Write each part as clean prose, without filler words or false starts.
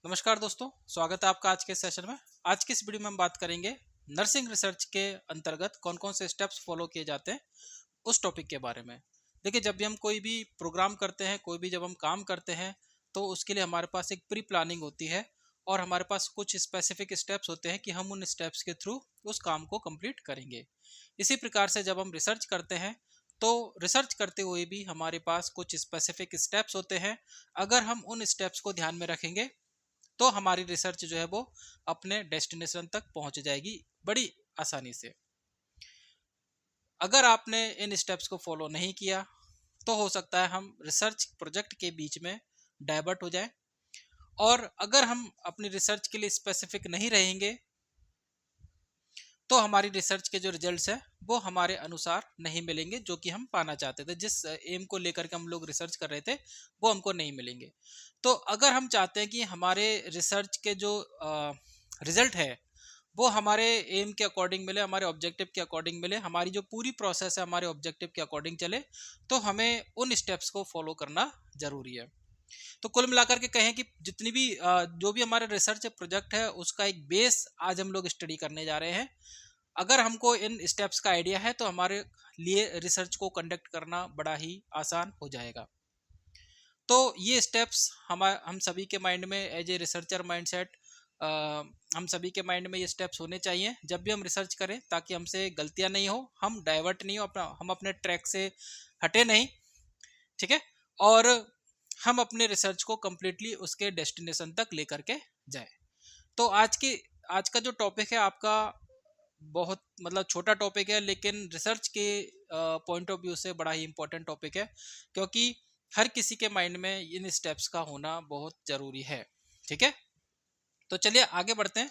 नमस्कार दोस्तों, स्वागत है आपका आज के सेशन में। आज की इस वीडियो में हम बात करेंगे नर्सिंग रिसर्च के अंतर्गत कौन कौन से स्टेप्स फॉलो किए जाते हैं उस टॉपिक के बारे में। देखिए, जब भी हम कोई भी प्रोग्राम करते हैं, कोई भी जब हम काम करते हैं, तो उसके लिए हमारे पास एक प्री प्लानिंग होती है और हमारे पास कुछ स्पेसिफिक स्टेप्स होते हैं कि हम उन स्टेप्स के थ्रू उस काम को कंप्लीट करेंगे। इसी प्रकार से जब हम रिसर्च करते हैं, तो रिसर्च करते हुए भी हमारे पास कुछ स्पेसिफिक स्टेप्स होते हैं। अगर हम उन स्टेप्स को ध्यान में रखेंगे तो हमारी रिसर्च जो है वो अपने डेस्टिनेशन तक पहुंच जाएगी बड़ी आसानी से। अगर आपने इन स्टेप्स को फॉलो नहीं किया तो हो सकता है हम रिसर्च प्रोजेक्ट के बीच में डाइवर्ट हो जाए, और अगर हम अपनी रिसर्च के लिए स्पेसिफिक नहीं रहेंगे तो हमारी रिसर्च के जो रिजल्ट्स है वो हमारे अनुसार नहीं मिलेंगे, जो कि हम पाना चाहते थे। जिस एम को लेकर के हम लोग रिसर्च कर रहे थे वो हमको नहीं मिलेंगे। तो अगर हम चाहते हैं कि हमारे रिसर्च के जो रिजल्ट है वो हमारे एम के अकॉर्डिंग मिले, हमारे ऑब्जेक्टिव के अकॉर्डिंग मिले, हमारी जो पूरी प्रोसेस है हमारे ऑब्जेक्टिव के अकॉर्डिंग चले, तो हमें उन स्टेप्स को फॉलो करना जरूरी है। तो कुल मिलाकर के कहें कि जितनी भी जो भी हमारा रिसर्च प्रोजेक्ट है उसका एक बेस आज हम लोग स्टडी करने जा रहे हैं। अगर हमको इन स्टेप्स का आइडिया है तो हमारे लिए रिसर्च को कंडक्ट करना बड़ा ही आसान हो जाएगा। तो ये स्टेप्स हम सभी के माइंड में एज ए रिसर्चर माइंडसेट, हम सभी के माइंड में ये स्टेप्स होने चाहिए जब भी हम रिसर्च करें, ताकि हमसे गलतियां नहीं हो, हम डाइवर्ट नहीं हो, हम अपने ट्रैक से हटे नहीं। ठीक है। और हम अपने रिसर्च को कंप्लीटली उसके डेस्टिनेशन तक लेकर के जाए। तो आज का जो टॉपिक है आपका बहुत मतलब छोटा टॉपिक है, लेकिन रिसर्च के पॉइंट ऑफ व्यू से बड़ा ही इंपॉर्टेंट टॉपिक है, क्योंकि हर किसी के माइंड में इन स्टेप्स का होना बहुत जरूरी है। ठीक है। तो चलिए आगे बढ़ते हैं।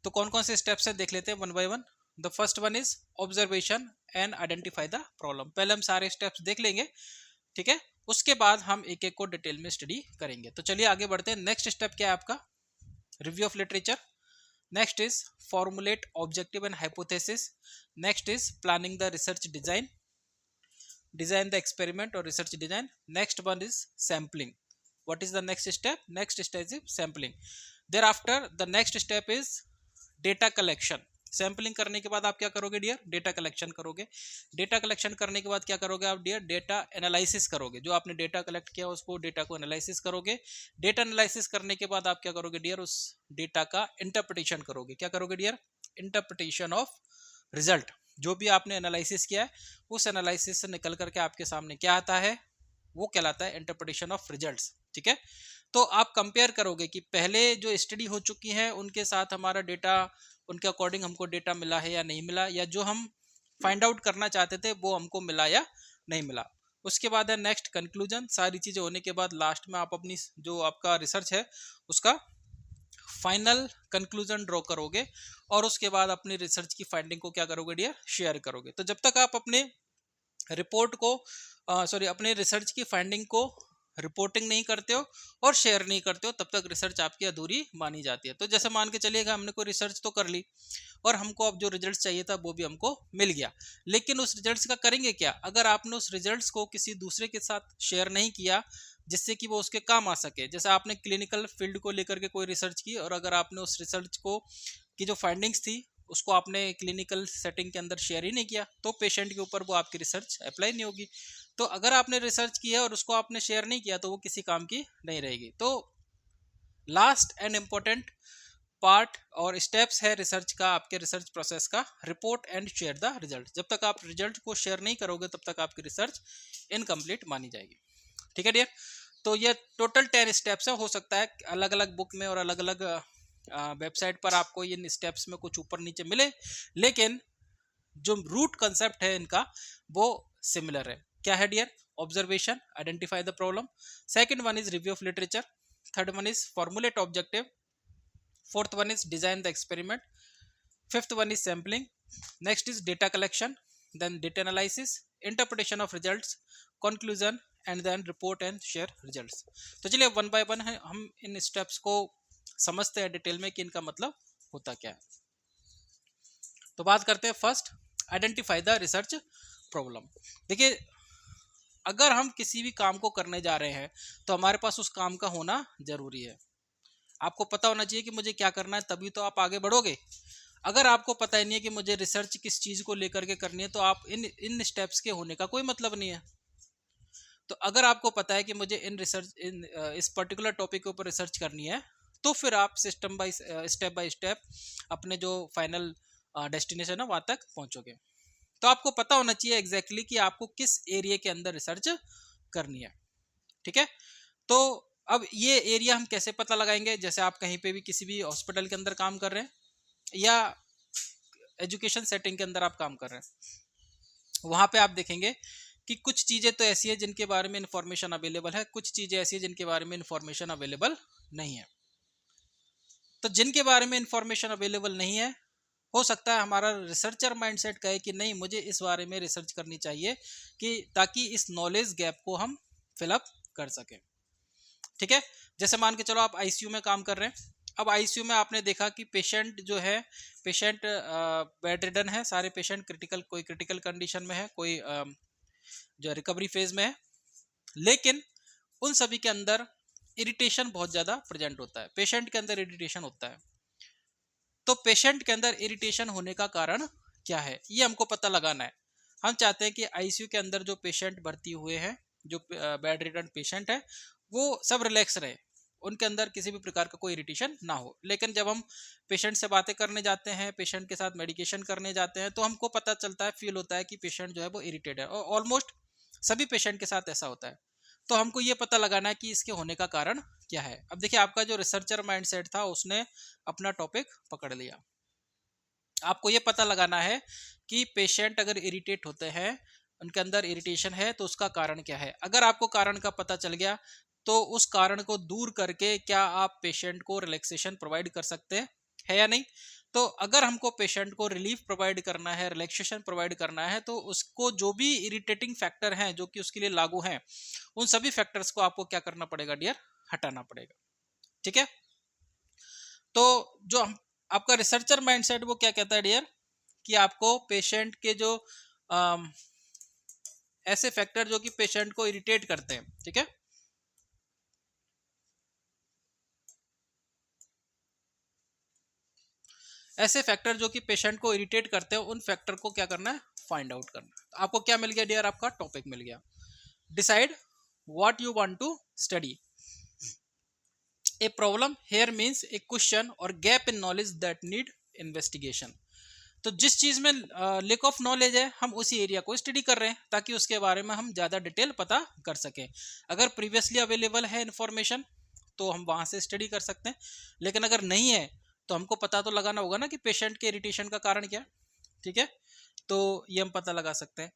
तो कौन कौन से स्टेप्स हैं देख लेते हैं one by one. The first one is observation and identify the problem. पहले हम सारे स्टेप्स देख लेंगे, ठीक है, उसके बाद हम एक एक को डिटेल में स्टडी करेंगे। तो चलिए आगे बढ़ते हैं। नेक्स्ट स्टेप क्या है आपका? Review of literature. Next is formulate objective and hypothesis. Next is planning the research design the experiment or research design. Next one is sampling. What is the next step? Next step is sampling. Thereafter the next step is data collection. Sampling करने के बाद आप क्या करोगे dear? Data collection करोगे। Data collection करने के बाद क्या करोगे आप डियर? डेटा एनालिसिस करोगे। जो आपने डेटा कलेक्ट किया उसको डेटा को एनालिसिस करोगे। डेटा एनालिसिस करने के बाद आप क्या करोगे डियर? उस डेटा का इंटरप्रिटेशन करोगे। क्या करोगे डियर? Interpretation of result. जो भी आपने एनालिसिस किया है उस एनालिसिस से निकल करके आपके सामने क्या आता है वो कहलाता है इंटरप्रिटेशन ऑफ रिजल्ट्स। ठीक है। तो आप कंपेयर करोगे कि पहले जो स्टडी हो चुकी है उनके साथ हमारा डेटा, उनके अकॉर्डिंग हमको डेटा मिला है या नहीं मिला, या जो हम फाइंड आउट करना चाहते थे वो हमको मिला या नहीं मिला। उसके बाद है नेक्स्ट कंक्लूजन। सारी चीजें होने के बाद लास्ट में आप अपनी जो आपका रिसर्च है उसका फाइनल कंक्लूजन ड्रॉ करोगे, और उसके बाद अपनी रिसर्च की फाइंडिंग को क्या करोगे डियर? शेयर करोगे। तो जब तक आप अपने रिपोर्ट को अपने रिसर्च की फाइंडिंग को रिपोर्टिंग नहीं करते हो और शेयर नहीं करते हो, तब तक रिसर्च आपकी अधूरी मानी जाती है। तो जैसे मान के चलिएगा हमने कोई रिसर्च तो कर ली और हमको अब जो रिजल्ट चाहिए था वो भी हमको मिल गया, लेकिन उस रिजल्ट्स का करेंगे क्या? अगर आपने उस रिजल्ट्स को किसी दूसरे के साथ शेयर नहीं किया जिससे कि वो उसके काम आ सके, जैसे आपने क्लिनिकल फील्ड को लेकर के कोई रिसर्च की और अगर आपने उस रिसर्च को की जो फाइंडिंग्स थी उसको आपने क्लिनिकल सेटिंग के अंदर शेयर ही नहीं किया, तो पेशेंट के ऊपर वो आपकी रिसर्च अप्लाई नहीं होगी। तो अगर आपने रिसर्च की है और उसको आपने शेयर नहीं किया तो वो किसी काम की नहीं रहेगी। तो लास्ट एंड इम्पोर्टेंट पार्ट और स्टेप्स है रिसर्च का, आपके रिसर्च प्रोसेस का, report and share the result. जब तक आप रिजल्ट को शेयर नहीं करोगे तब तक आपकी रिसर्च इनकम्प्लीट मानी जाएगी। ठीक है डियर। तो ये टोटल 10 स्टेप्स है। हो सकता है अलग अलग बुक में और अलग अलग वेबसाइट पर आपको इन स्टेप्स में कुछ ऊपर नीचे मिले, लेकिन जो रूट कंसेप्ट है इनका वो सिमिलर है। क्या है dear? Observation, identify the problem. Second one is review of literature. Third one is formulate objective. Fourth one is design the experiment. Fifth one is sampling. Next is data collection, then data analysis, interpretation of results, conclusion and then report and share results. तो चलिए one by one हम इन steps को समझते हैं detail में कि इनका मतलब होता क्या है। तो बात करते हैं first, identify the research problem. देखिए अगर हम किसी भी काम को करने जा रहे हैं तो हमारे पास उस काम का होना जरूरी है। आपको पता होना चाहिए कि मुझे क्या करना है, तभी तो आप आगे बढ़ोगे। अगर आपको पता ही नहीं है कि मुझे रिसर्च किस चीज को लेकर के करनी है, तो आप इन स्टेप्स के होने का कोई मतलब नहीं है। तो अगर आपको पता है कि मुझे इस पर्टिकुलर टॉपिक के ऊपर रिसर्च करनी है, तो फिर आप स्टेप बाय स्टेप अपने जो फाइनल डेस्टिनेशन है वहां तक पहुंचोगे। तो आपको पता होना चाहिए एग्जैक्टली कि आपको किस एरिया के अंदर रिसर्च करनी है। ठीक है, तो अब ये एरिया हम कैसे पता लगाएंगे? जैसे आप कहीं पे भी किसी भी हॉस्पिटल के अंदर काम कर रहे हैं या एजुकेशन सेटिंग के अंदर आप काम कर रहे हैं, वहां पे आप देखेंगे कि कुछ चीजें तो ऐसी है जिनके बारे में इंफॉर्मेशन अवेलेबल है, कुछ चीजें ऐसी है जिनके बारे में इंफॉर्मेशन अवेलेबल नहीं है। तो जिनके बारे में इंफॉर्मेशन अवेलेबल नहीं है, हो सकता है हमारा रिसर्चर माइंडसेट कहे कि नहीं, मुझे इस बारे में रिसर्च करनी चाहिए कि ताकि इस नॉलेज गैप को हम फिलअप कर सकें। ठीक है, जैसे मान के चलो आप आईसीयू में काम कर रहे हैं। अब आईसीयू में आपने देखा कि पेशेंट जो है, पेशेंट बेड रिडन है, सारे पेशेंट क्रिटिकल, कोई क्रिटिकल कंडीशन में है, कोई जो रिकवरी फेज में है, लेकिन उन सभी के अंदर इरिटेशन बहुत ज़्यादा प्रेजेंट होता है, पेशेंट के अंदर इरिटेशन होता है। तो पेशेंट के अंदर इरिटेशन होने का कारण क्या है, ये हमको पता लगाना है। हम चाहते हैं कि आईसीयू के अंदर जो पेशेंट भर्ती हुए हैं, जो बेड रिडन पेशेंट है, वो सब रिलैक्स रहे, उनके अंदर किसी भी प्रकार का कोई इरिटेशन ना हो। लेकिन जब हम पेशेंट से बातें करने जाते हैं, पेशेंट के साथ मेडिकेशन करने जाते हैं, तो हमको पता चलता है, फील होता है कि पेशेंट जो है वो इरिटेट है, और ऑलमोस्ट सभी पेशेंट के साथ ऐसा होता है। तो हमको ये पता लगाना है कि इसके होने का कारण क्या है। अब देखिए, आपका जो रिसर्चर माइंडसेट था उसने अपना टॉपिक पकड़ लिया। आपको ये पता लगाना है कि पेशेंट अगर इरिटेट होते हैं, उनके अंदर इरिटेशन है, तो उसका कारण क्या है। अगर आपको कारण का पता चल गया, तो उस कारण को दूर करके क्या आप पेशेंट को रिलैक्सेशन प्रोवाइड कर सकते हैं या नहीं। तो अगर हमको पेशेंट को रिलीफ प्रोवाइड करना है, रिलैक्सेशन प्रोवाइड करना है, तो उसको जो भी इरिटेटिंग फैक्टर हैं जो कि उसके लिए लागू हैं, उन सभी फैक्टर्स को आपको क्या करना पड़ेगा डियर, हटाना पड़ेगा। ठीक है, तो जो आपका रिसर्चर माइंडसेट वो क्या कहता है डियर, कि आपको पेशेंट के जो ऐसे फैक्टर जो कि पेशेंट को इरिटेट करते हैं, ठीक है, ऐसे फैक्टर जो कि पेशेंट को इरिटेट करते हैं, उन फैक्टर को क्या करना है, फाइंड आउट करना है। तो आपको क्या मिल गया डियर, आपका टॉपिक मिल गया। Decide what you want to study. A problem here means a question और gap in knowledge that need investigation. तो जिस चीज में लेक ऑफ नॉलेज है, हम उसी एरिया को स्टडी कर रहे हैं ताकि उसके बारे में हम ज्यादा डिटेल पता कर सकें। अगर प्रीवियसली अवेलेबल है इंफॉर्मेशन तो हम वहां से स्टडी कर सकते हैं, लेकिन अगर नहीं है तो हमको पता तो लगाना होगा ना कि पेशेंट के इरिटेशन का कारण क्या है। ठीक है, तो ये हम पता लगा सकते हैं।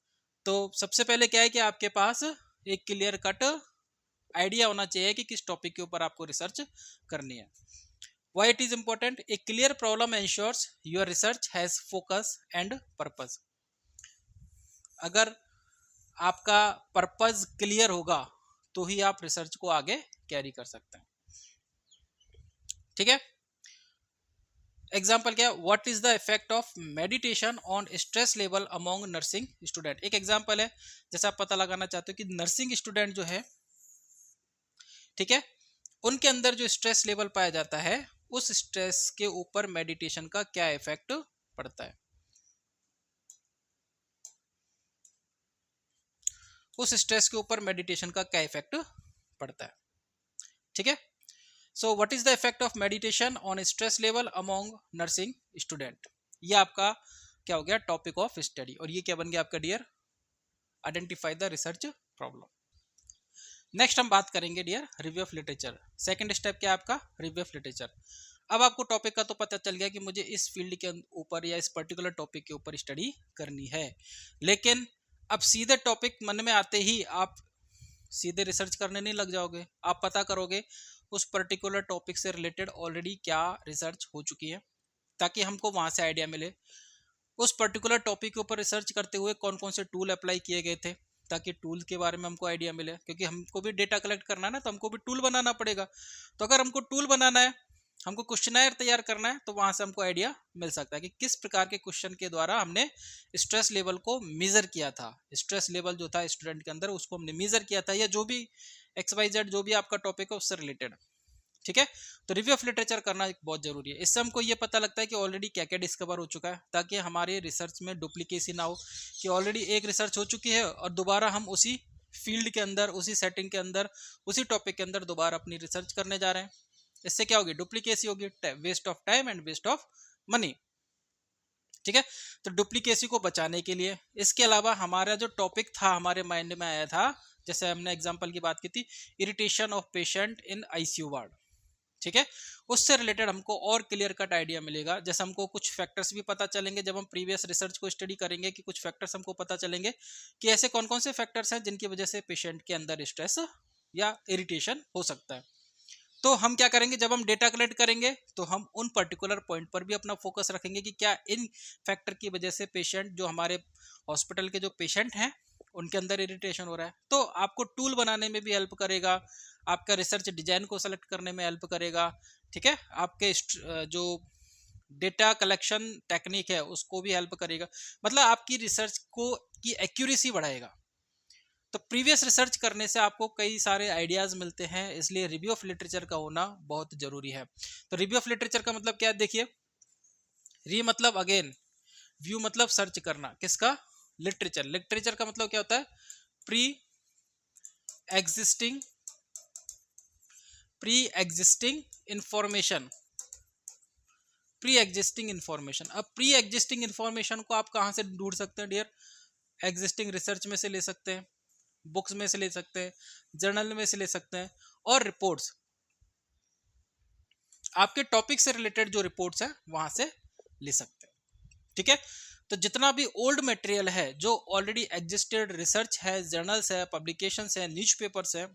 तो सबसे पहले क्या है कि आपके पास एक क्लियर कट आइडिया होना चाहिए कि किस टॉपिक के ऊपर आपको रिसर्च करनी है। Why it is important? A clear problem ensures your research has focus and purpose. अगर आपका पर्पज क्लियर होगा तो ही आप रिसर्च को आगे कैरी कर सकते हैं। ठीक है, एग्जाम्पल क्या, what is the effect of meditation on stress level among nursing student. एक एग्जाम्पल है, जैसे आप पता लगाना चाहते हो कि नर्सिंग स्टूडेंट जो है, ठीक है, उनके अंदर जो स्ट्रेस लेवल पाया जाता है, उस स्ट्रेस के ऊपर मेडिटेशन का क्या इफेक्ट पड़ता है, उस स्ट्रेस के ऊपर मेडिटेशन का क्या इफेक्ट पड़ता है। ठीक है, so what is the effect of meditation on stress level among nursing student. ये आपका क्या हो गया, टॉपिक ऑफ स्टडी। और ये क्या बन गया आपका dear, identify the research problem. Next हम बात करेंगे dear review of literature. Second step क्या है आपका, रिव्यू ऑफ लिटरेचर। अब आपको टॉपिक का तो पता चल गया कि मुझे इस फील्ड के ऊपर या इस पर्टिकुलर टॉपिक के ऊपर स्टडी करनी है, लेकिन अब सीधे टॉपिक मन में आते ही आप सीधे रिसर्च करने नहीं लग जाओगे। आप पता करोगे उस पर्टिकुलर टॉपिक से रिलेटेड ऑलरेडी क्या रिसर्च हो चुकी है, ताकि हमको वहां से आइडिया मिले। उस पर्टिकुलर टॉपिक के ऊपर रिसर्च करते हुए कौन कौन से टूल अप्लाई किए गए थे, ताकि टूल के बारे में हमको आइडिया मिले, क्योंकि हमको भी डेटा कलेक्ट करना है ना, तो हमको भी टूल बनाना पड़ेगा। तो अगर हमको टूल बनाना है हमको क्वेश्चनायर तैयार करना है तो वहां से हमको आइडिया मिल सकता है कि किस प्रकार के क्वेश्चन के द्वारा हमने स्ट्रेस लेवल को मेजर किया था, स्ट्रेस लेवल जो था स्टूडेंट के अंदर उसको हमने मेजर किया था, या जो भी XYZ जो भी आपका टॉपिक है उससे रिलेटेड। ठीक है, तो रिव्यू ऑफ लिटरेचर करना बहुत जरूरी है। इससे हमको ये पता लगता है कि ऑलरेडी क्या क्या डिस्कवर हो चुका है, ताकि हमारे रिसर्च में डुप्लीकेसी ना हो कि ऑलरेडी एक रिसर्च हो चुकी है और दोबारा हम उसी फील्ड के अंदर, उसी सेटिंग के अंदर, उसी टॉपिक के अंदर दोबारा अपनी रिसर्च करने जा रहे हैं। इससे क्या होगी, डुप्लीकेसी होगी, waste of time and waste of money. ठीक है, तो डुप्लीकेसी को बचाने के लिए, इसके अलावा हमारा जो टॉपिक था हमारे माइंड में आया था, जैसे हमने एग्जांपल की बात की थी, irritation of patient in ICU ward. ठीक है, उससे रिलेटेड हमको और क्लियर कट आइडिया मिलेगा। जैसे हमको कुछ फैक्टर्स भी पता चलेंगे जब हम प्रीवियस रिसर्च को स्टडी करेंगे, कि कुछ फैक्टर्स हमको पता चलेंगे कि ऐसे कौन कौन से फैक्टर्स हैं जिनकी वजह से पेशेंट के अंदर स्ट्रेस या इरिटेशन हो सकता है। तो हम क्या करेंगे, जब हम डेटा कलेक्ट करेंगे तो हम उन पर्टिकुलर पॉइंट पर भी अपना फोकस रखेंगे कि क्या इन फैक्टर की वजह से पेशेंट, जो हमारे हॉस्पिटल के जो पेशेंट हैं उनके अंदर इरिटेशन हो रहा है। तो आपको टूल बनाने में भी हेल्प करेगा, आपका रिसर्च डिजाइन को सेलेक्ट करने में हेल्प करेगा। ठीक है, आपके जो डेटा कलेक्शन टेक्निक है उसको भी हेल्प करेगा, मतलब आपकी रिसर्च को की एक्यूरेसी बढ़ाएगा। तो प्रीवियस रिसर्च करने से आपको कई सारे आइडियाज मिलते हैं, इसलिए रिव्यू ऑफ लिटरेचर का होना बहुत जरूरी है। तो रिव्यू ऑफ लिटरेचर का मतलब क्या है, देखिए, री मतलब अगेन, व्यू मतलब सर्च करना, किसका, लिटरेचर। लिटरेचर का मतलब क्या होता है, pre existing information, pre existing information. अब प्री एग्जिस्टिंग इंफॉर्मेशन को आप कहां से ढूंढ सकते हैं डियर, एग्जिस्टिंग रिसर्च में से ले सकते हैं, बुक्स में से ले सकते हैं, जर्नल में से ले सकते हैं, और रिपोर्ट्स, आपके टॉपिक से रिलेटेड जो रिपोर्ट्स हैं वहां से ले सकते हैं। ठीक है, तो जितना भी ओल्ड मटेरियल है, जो ऑलरेडी एग्जिस्टेड रिसर्च है, जर्नल्स है, पब्लिकेशंस है, न्यूज़पेपर्स है,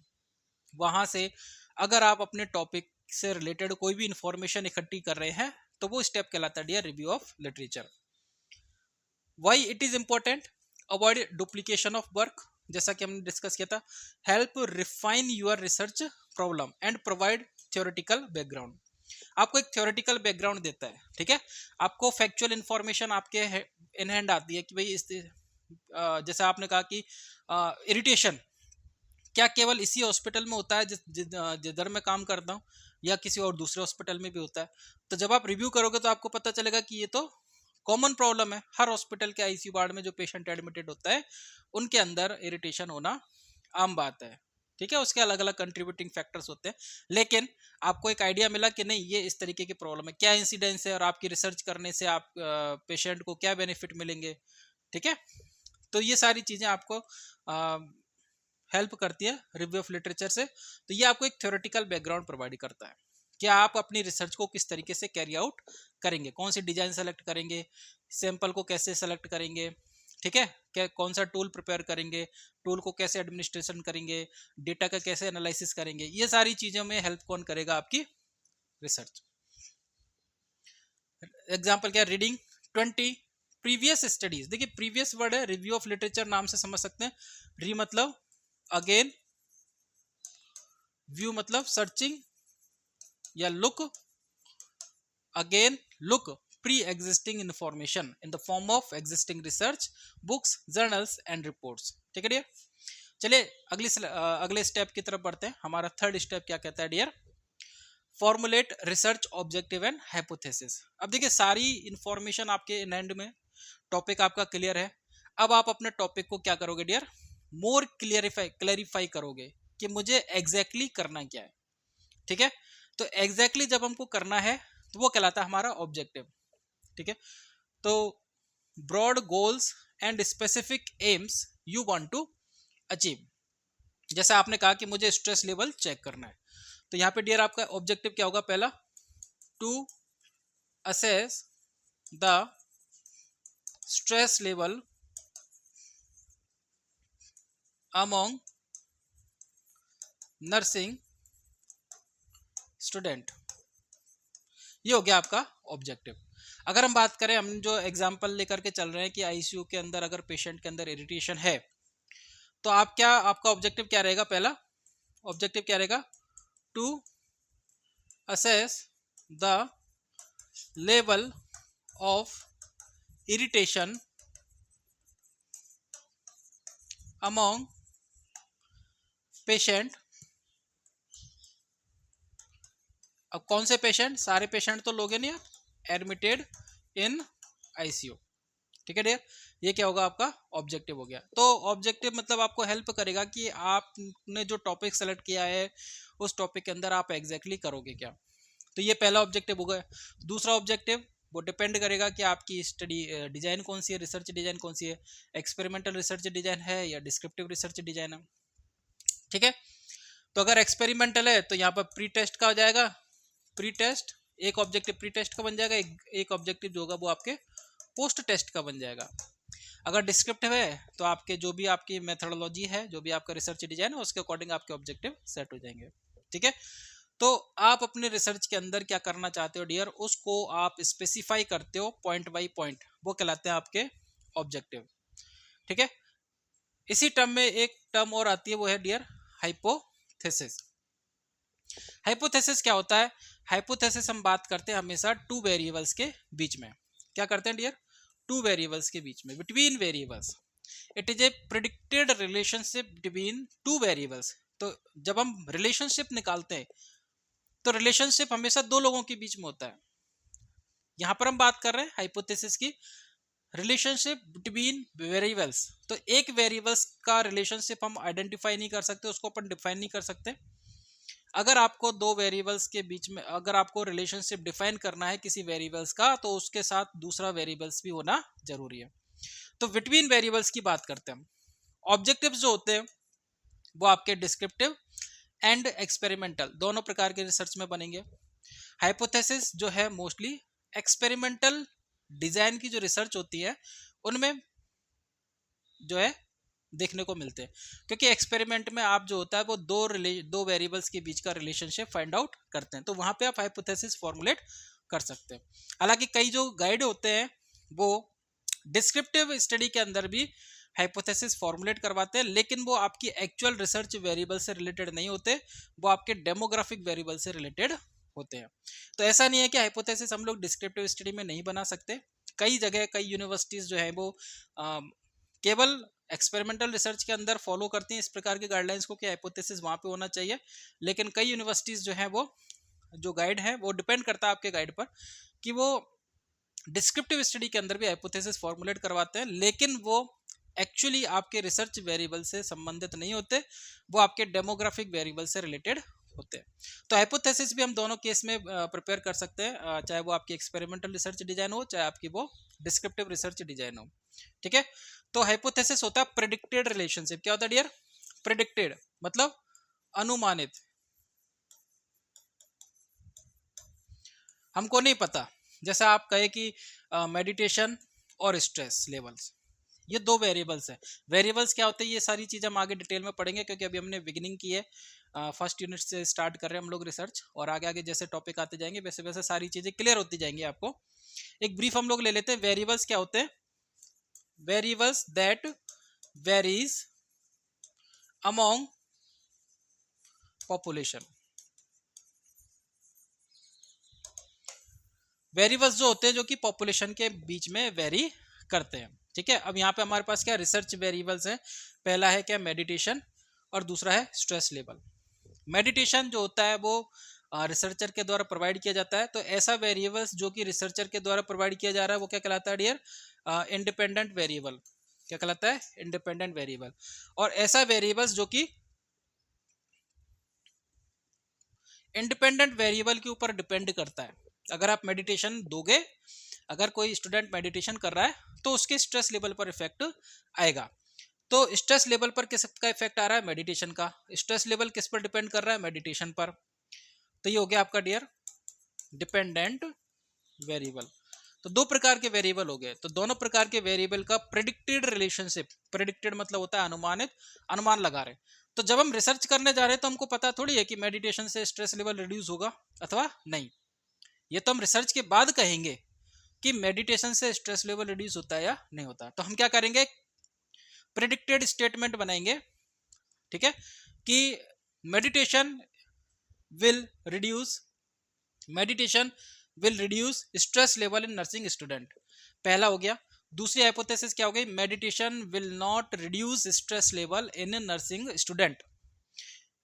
वहां से अगर आप अपने टॉपिक से रिलेटेड कोई भी इंफॉर्मेशन इकट्ठी कर रहे हैं तो वो स्टेप कहलाता है dear review of literature. Why it is important, avoid duplication of work, जैसा कि हमने डिस्कस किया था, help refine your research problem and provide theoretical background. आपको एक थ्योरेटिकल बैकग्राउंड देता है। ठीक है, आपको फैक्चुअल इंफॉर्मेशन आपके इन हैंड आती है कि भाई इस जैसे आपने कहा कि इरिटेशन क्या केवल इसी हॉस्पिटल में होता है जिधर मैं काम करता हूँ, या किसी और दूसरे हॉस्पिटल में भी होता है। तो जब आप रिव्यू करोगे तो आपको पता चलेगा कि ये तो कॉमन प्रॉब्लम है, हर हॉस्पिटल के ICU वार्ड में जो पेशेंट एडमिटेड होता है उनके अंदर इरिटेशन होना आम बात है। ठीक है, उसके अलग अलग कंट्रीब्यूटिंग फैक्टर्स होते हैं, लेकिन आपको एक आइडिया मिला कि नहीं ये इस तरीके की प्रॉब्लम है, क्या इंसिडेंस है, और आपकी रिसर्च करने से आप पेशेंट को क्या बेनिफिट मिलेंगे। ठीक है, तो ये सारी चीजें आपको हेल्प करती है रिव्यू ऑफ लिटरेचर से। तो ये आपको एक थ्योरेटिकल बैकग्राउंड प्रोवाइड करता है कि आप अपनी रिसर्च को किस तरीके से कैरी आउट करेंगे, कौन सी डिजाइन सेलेक्ट करेंगे, सैंपल को कैसे सेलेक्ट करेंगे, ठीक है, क्या कौन सा टूल प्रिपेयर करेंगे, टूल को कैसे एडमिनिस्ट्रेशन करेंगे, डेटा का कैसे एनालिसिस करेंगे, ये सारी चीजों में हेल्प कौन करेगा, आपकी रिसर्च। एग्जाम्पल क्या, रीडिंग 20 प्रीवियस स्टडीज। देखिए प्रीवियस वर्ड है, रिव्यू ऑफ लिटरेचर नाम से समझ सकते हैं। री मतलब अगेन, व्यू मतलब सर्चिंग या look, again look pre existing information in the form of existing research, books, journals and reports. ठीक है डियर, चलिए अगले स्टेप की तरफ बढ़ते हैं। हमारा थर्ड स्टेप क्या कहता है dear, formulate research objective and hypothesis. अब देखिए सारी इंफॉर्मेशन आपके इन हैंड में, टॉपिक आपका क्लियर है। अब आप अपने टॉपिक को क्या करोगे डियर, मोर क्लैरिफाई करोगे कि मुझे एग्जैक्टली करना क्या है। ठीक है, तो एग्जैक्टली जब हमको करना है तो वो कहलाता है हमारा ऑब्जेक्टिव। ठीक है, तो broad goals and specific aims you want to achieve. जैसे आपने कहा कि मुझे स्ट्रेस लेवल चेक करना है, तो यहाँ पे डियर आपका ऑब्जेक्टिव क्या होगा, पहला to assess the stress level among nursing student. ये हो गया आपका ऑब्जेक्टिव। अगर हम बात करें, हम जो एग्जांपल लेकर के चल रहे हैं कि ICU के अंदर अगर पेशेंट के अंदर इरिटेशन है, तो आपका ऑब्जेक्टिव क्या रहेगा, पहला ऑब्जेक्टिव क्या रहेगा, to assess the level of irritation among patient। अब कौन से पेशेंट, सारे पेशेंट तो लोगे नहीं, एडमिटेड इन आईसीयू। ठीक है डियर, ये क्या होगा आपका ऑब्जेक्टिव हो गया। तो ऑब्जेक्टिव मतलब आपको हेल्प करेगा कि आपने जो टॉपिक सेलेक्ट किया है उस टॉपिक के अंदर आप एग्जैक्टली करोगे क्या। तो ये पहला ऑब्जेक्टिव हो गया। दूसरा ऑब्जेक्टिव वो डिपेंड करेगा कि आपकी स्टडी डिजाइन कौन सी है, रिसर्च डिजाइन कौन सी है, एक्सपेरिमेंटल रिसर्च डिजाइन है या डिस्क्रिप्टिव रिसर्च डिजाइन है। ठीक है, तो अगर एक्सपेरिमेंटल है तो यहाँ पर प्री टेस्ट का हो जाएगा, प्री टेस्ट एक ऑब्जेक्टिव प्री टेस्ट का बन जाएगा, एक ऑब्जेक्टिव जो होगा वो आपके पोस्ट टेस्ट का बन जाएगा। अगर डिस्क्रिप्टिव है तो आपके जो भी आपकी मेथोडोलॉजी है, जो भी आपका रिसर्च डिजाइन है उसके अकॉर्डिंग आपके ऑब्जेक्टिव सेट हो जाएंगे। ठीक है, तो आप अपने रिसर्च के अंदर क्या करना चाहते हो डियर, उसको आप स्पेसिफाई करते हो पॉइंट बाई पॉइंट, वो कहलाते हैं आपके ऑब्जेक्टिव। ठीक है, इसी टर्म में एक टर्म और आती है, वो है डियर हाइपोथेसिस। हाइपोथेसिस क्या होता है, हाइपोथेसिस हम बात करते हैं हमेशा टू वेरिएबल्स के बीच में। क्या करते हैं डियर, टू वेरिएबल्स के बीच में, between variables. It is a predicted relationship between two variables. तो जब हम रिलेशनशिप निकालते हैं तो रिलेशनशिप हमेशा दो लोगों के बीच में होता है। यहां पर हम बात कर रहे हैं हाइपोथेसिस की, रिलेशनशिप बिटवीन वेरिएबल्स। तो एक वेरिएबल्स का रिलेशनशिप हम आइडेंटिफाई नहीं कर सकते, उसको अपन डिफाइन नहीं कर सकते। अगर आपको दो वेरिएबल्स के बीच में, अगर आपको रिलेशनशिप डिफाइन करना है किसी वेरिएबल्स का, तो उसके साथ दूसरा वेरिएबल्स भी होना जरूरी है। तो बिटवीन वेरिएबल्स की बात करते हैं हम। ऑब्जेक्टिव्स जो होते हैं वो आपके डिस्क्रिप्टिव एंड एक्सपेरिमेंटल दोनों प्रकार के रिसर्च में बनेंगे। हाइपोथेसिस जो है मोस्टली एक्सपेरिमेंटल डिजाइन की जो रिसर्च होती है उनमें जो है देखने को मिलते हैं, क्योंकि एक्सपेरिमेंट में आप जो होता है वो दो वेरिएबल्स के बीच का रिलेशनशिप फाइंड आउट करते हैं, तो वहां पे आप हाइपोथेसिस फॉर्मुलेट कर सकते हैं। हालांकि कई जो गाइड होते हैं वो डिस्क्रिप्टिव स्टडी के अंदर भी हाइपोथेसिस फॉर्मुलेट करवाते हैं, लेकिन वो आपकी एक्चुअल रिसर्च वेरिएबल से रिलेटेड नहीं होते, वो आपके डेमोग्राफिक वेरिएबल से रिलेटेड होते हैं। तो ऐसा नहीं है कि हाइपोथेसिस हम लोग डिस्क्रिप्टिव स्टडी में नहीं बना सकते। कई जगह कई यूनिवर्सिटीज जो है वो केवल एक्सपेरिमेंटल रिसर्च के अंदर फॉलो करती हैं इस प्रकार के गाइडलाइंस को कि हाइपोथेसिस वहां पे होना चाहिए, लेकिन कई यूनिवर्सिटीज जो है वो जो गाइड है वो डिपेंड करता है आपके गाइड पर कि वो डिस्क्रिप्टिव स्टडी के अंदर भी हाइपोथेसिस फॉर्मुलेट करवाते हैं, लेकिन वो एक्चुअली आपके रिसर्च वेरिएबल से संबंधित नहीं होते, वो आपके डेमोग्राफिक वेरिएबल से रिलेटेड होते हैं। तो हाइपोथेसिस भी हम दोनों केस में प्रिपेयर कर सकते हैं, चाहे वो आपकी एक्सपेरिमेंटल रिसर्च डिजाइन हो, चाहे आपकी वो डिस्क्रिप्टिव रिसर्च डिजाइन हो। ठीक है, तो हाइपोथेसिस होता है प्रेडिक्टेड रिलेशनशिप। क्या होता है डियर, प्रेडिक्टेड मतलब अनुमानित, हमको नहीं पता। जैसा आप कहे कि मेडिटेशन और स्ट्रेस लेवल्स, ये दो वेरिएबल्स हैं। वेरिएबल्स क्या होते हैं ये सारी चीज़ हम आगे डिटेल में पढ़ेंगे, क्योंकि अभी हमने बिगिनिंग की है, फर्स्ट यूनिट से स्टार्ट कर रहे हैं हम लोग रिसर्च, और आगे आगे जैसे टॉपिक आते जाएंगे वैसे वैसे सारी चीज़ें क्लियर होती जाएंगी आपको। एक ब्रीफ हम लोग ले लेते हैं। वेरिएबल्स क्या होते हैं, variables that varies among population. Variables जो होते हैं जो कि पॉपुलेशन के बीच में वेरी करते हैं। ठीक है, अब यहाँ पे हमारे पास क्या रिसर्च वेरिएबल्स हैं। पहला है क्या मेडिटेशन, और दूसरा है स्ट्रेस लेवल। मेडिटेशन जो होता है वो रिसर्चर के द्वारा प्रोवाइड किया जाता है, तो ऐसा वेरिएबल्स जो कि रिसर्चर के द्वारा प्रोवाइड किया जा रहा है वो क्या कहलाता है डियर, इंडिपेंडेंट वेरिएबल। क्या कहलाता है, इंडिपेंडेंट वेरिएबल। और ऐसा वेरिएबल्स जो कि इंडिपेंडेंट वेरिएबल के ऊपर डिपेंड करता है। अगर आप मेडिटेशन दोगे, अगर कोई स्टूडेंट मेडिटेशन कर रहा है तो उसके स्ट्रेस लेवल पर इफेक्ट आएगा। तो स्ट्रेस लेवल पर किसका इफेक्ट आ रहा है, मेडिटेशन का। स्ट्रेस लेवल किस पर डिपेंड कर रहा है, मेडिटेशन पर। तो ये हो गया आपका डियर डिपेंडेंट वेरिएबल। तो दो प्रकार के वेरिएबल हो गए, तो दोनों प्रकार के वेरिएबल का प्रेडिक्टेड रिलेशनशिप, प्रेडिक्टेड मतलब होता है अनुमानित, अनुमान लगा रहे। तो जब हम रिसर्च करने जा रहे हैं तो हमको पता थोड़ी है कि मेडिटेशन से स्ट्रेस लेवल रिड्यूस होगा अथवा नहीं। ये तो हम रिसर्च के बाद कहेंगे कि मेडिटेशन से स्ट्रेस लेवल रिड्यूस होता है या नहीं होता। तो हम क्या करेंगे, प्रेडिक्टेड स्टेटमेंट बनाएंगे। ठीक है, कि meditation will reduce meditation will reduce stress level in nursing student, पहला हो गया। दूसरी हाइपोथेसिस क्या हो गई, meditation will not reduce stress level in nursing student.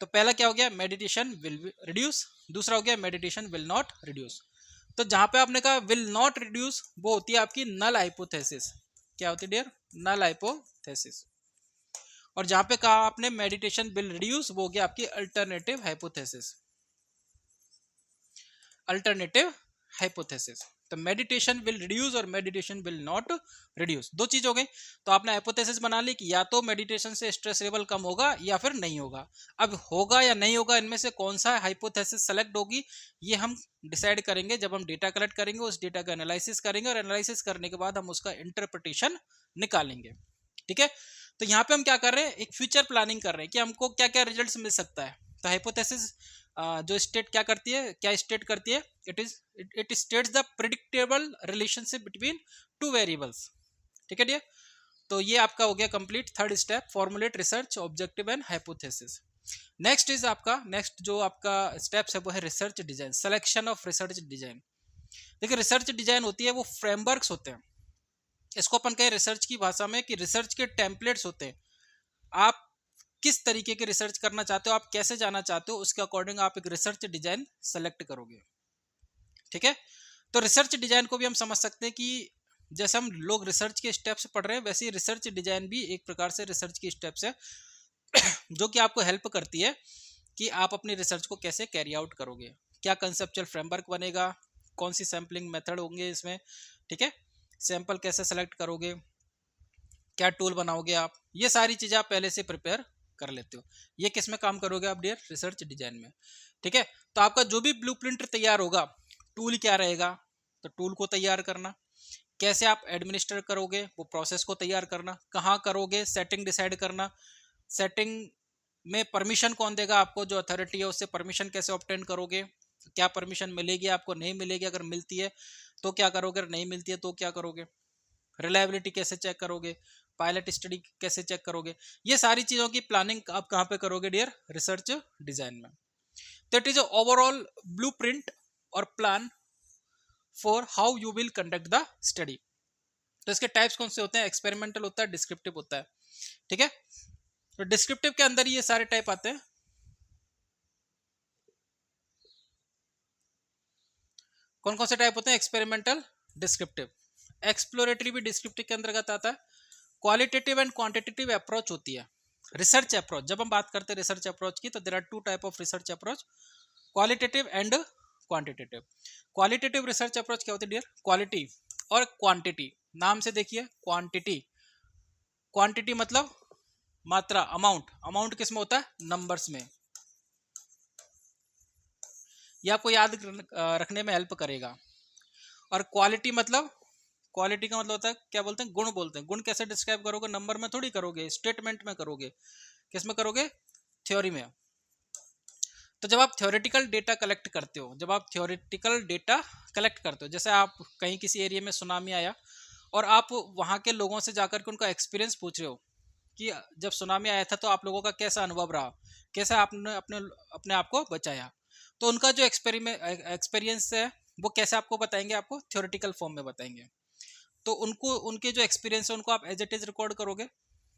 तो पहला क्या हो गया, मेडिटेशन विल रिड्यूस, दूसरा हो गया मेडिटेशन विल नॉट रिड्यूस। तो जहां पे आपने कहा विल नॉट रिड्यूस, वो होती है आपकी नल हाइपोथेसिस। क्या होती है डियर, नल हाइपोथेसिस। और जहां पे कहा आपने मेडिटेशन विल रिड्यूस, वो हो गया आपकी अल्टरनेटिव हाइपोथेसिस, अल्टरनेटिव हाइपोथेसिस। तो मेडिटेशन विल रिड्यूस और मेडिटेशन विल नॉट रिड्यूस, दो चीज हो गई। तो आपने हाइपोथेसिस बना ली कि या तो मेडिटेशन से स्ट्रेस लेवल कम होगा या फिर नहीं होगा। अब होगा या नहीं होगा, इनमें से कौन सा हाइपोथेसिस सेलेक्ट होगी, ये हम डिसाइड करेंगे जब हम डेटा कलेक्ट करेंगे, उस डेटा का एनालिसिस करेंगे, और एनालिसिस करने के बाद हम उसका इंटरप्रिटेशन निकालेंगे। ठीक है, तो यहाँ पे हम क्या कर रहे हैं, एक फ्यूचर प्लानिंग कर रहे हैं कि हमको क्या क्या रिजल्ट्स मिल सकता है। तो हाइपोथेसिस जो स्टेट क्या करती है, क्या स्टेट करती है, it states the predictable relationship between two variables. ठीक है डियर, तो ये आपका हो गया complete third step, formulate research objective and hypothesis. Next is आपका, नेक्स्ट जो आपका स्टेप्स है वो है research design, selection of research design. देखिए रिसर्च डिजाइन होती है, वो फ्रेमवर्क्स होते हैं, इसको अपन कहें रिसर्च की भाषा में कि रिसर्च के टेम्पलेट्स होते हैं। आप किस तरीके की रिसर्च करना चाहते हो, आप कैसे जाना चाहते हो, उसके अकॉर्डिंग आप एक रिसर्च डिजाइन सेलेक्ट करोगे। ठीक है, तो रिसर्च डिजाइन को भी हम समझ सकते हैं कि जैसे हम लोग रिसर्च के स्टेप्स पढ़ रहे हैं, वैसे ही रिसर्च डिजाइन भी एक प्रकार से रिसर्च की स्टेप्स है जो कि आपको हेल्प करती है कि आप अपनी रिसर्च को कैसे कैरी आउट करोगे, क्या कंसेप्चुअल फ्रेमवर्क बनेगा, कौन सी सैम्पलिंग मेथड होंगे इसमें। ठीक है, सैंपल कैसे सेलेक्ट करोगे, क्या टूल बनाओगे आप, ये सारी चीजें आप पहले से प्रिपेयर कर लेते हो। ये किस में काम करोगे आप डियर, रिसर्च डिजाइन में। ठीक है, तो आपका जो भी ब्लूप्रिंट तैयार होगा, टूल क्या रहेगा, तो टूल को तैयार करना, कैसे आप एडमिनिस्टर करोगे वो प्रोसेस को तैयार करना, कहाँ करोगे सेटिंग डिसाइड करना, सेटिंग में परमिशन कौन देगा आपको, जो अथॉरिटी है उससे परमिशन कैसे ऑब्टेन करोगे, क्या परमिशन मिलेगी आपको, नहीं मिलेगी, अगर मिलती है तो क्या करोगे, अगर नहीं मिलती है तो क्या करोगे, रिलायबिलिटी कैसे चेक करोगे, पायलट स्टडी कैसे चेक करोगे, ये सारी चीजों की प्लानिंग आप कहाँ पे करोगे डियर, रिसर्च डिजाइन में। तो इट इज ओवरऑल ब्लूप्रिंट और plan for how you will conduct the study. तो इसके टाइप्स कौन से होते हैं, एक्सपेरिमेंटल होता है, डिस्क्रिप्टिव होता है। ठीक है, तो डिस्क्रिप्टिव के अंदर ये सारे टाइप आते हैं। कौन कौन से टाइप होते हैं, एक्सपेरिमेंटल, डिस्क्रिप्टिव, एक्सप्लोरेटरी भी डिस्क्रिप्टिव के अंतर्गत आता है। क्वालिटेटिव एंड क्वांटिटेटिव अप्रोच होती है, रिसर्च अप्रोच। जब हम बात करते हैं रिसर्च अप्रोच की, तो there are two type of research approach, qualitative and quantitative. Qualitative research approach क्या होती है डियर, क्वालिटी और क्वांटिटी, नाम से देखिए क्वांटिटी, क्वांटिटी मतलब मात्रा, अमाउंट, अमाउंट किस में होता है, नंबर्स में, ये आपको याद रखने में हेल्प करेगा। और क्वालिटी मतलब, क्वालिटी का मतलब होता है, क्या बोलते हैं, गुण बोलते हैं। गुण कैसे डिस्क्राइब करोगे, नंबर में थोड़ी करोगे, स्टेटमेंट में करोगे, किस में करोगे, थ्योरी में। तो जब आप थ्योरेटिकल डेटा कलेक्ट करते हो, जब आप थ्योरेटिकल डेटा कलेक्ट करते हो, जैसे आप कहीं किसी एरिया में सुनामी आया और आप वहाँ के लोगों से जाकर के उनका एक्सपीरियंस पूछ रहे हो कि जब सुनामी आया था तो आप लोगों का कैसा अनुभव रहा, कैसा आपने अपने अपने आप को बचाया, तो उनका जो एक्सपीरियंस है वो कैसे आपको बताएंगे, आपको थ्योरेटिकल फॉर्म में बताएंगे। तो उनको, उनके जो एक्सपीरियंस है उनको आप एज इट इज रिकॉर्ड करोगे।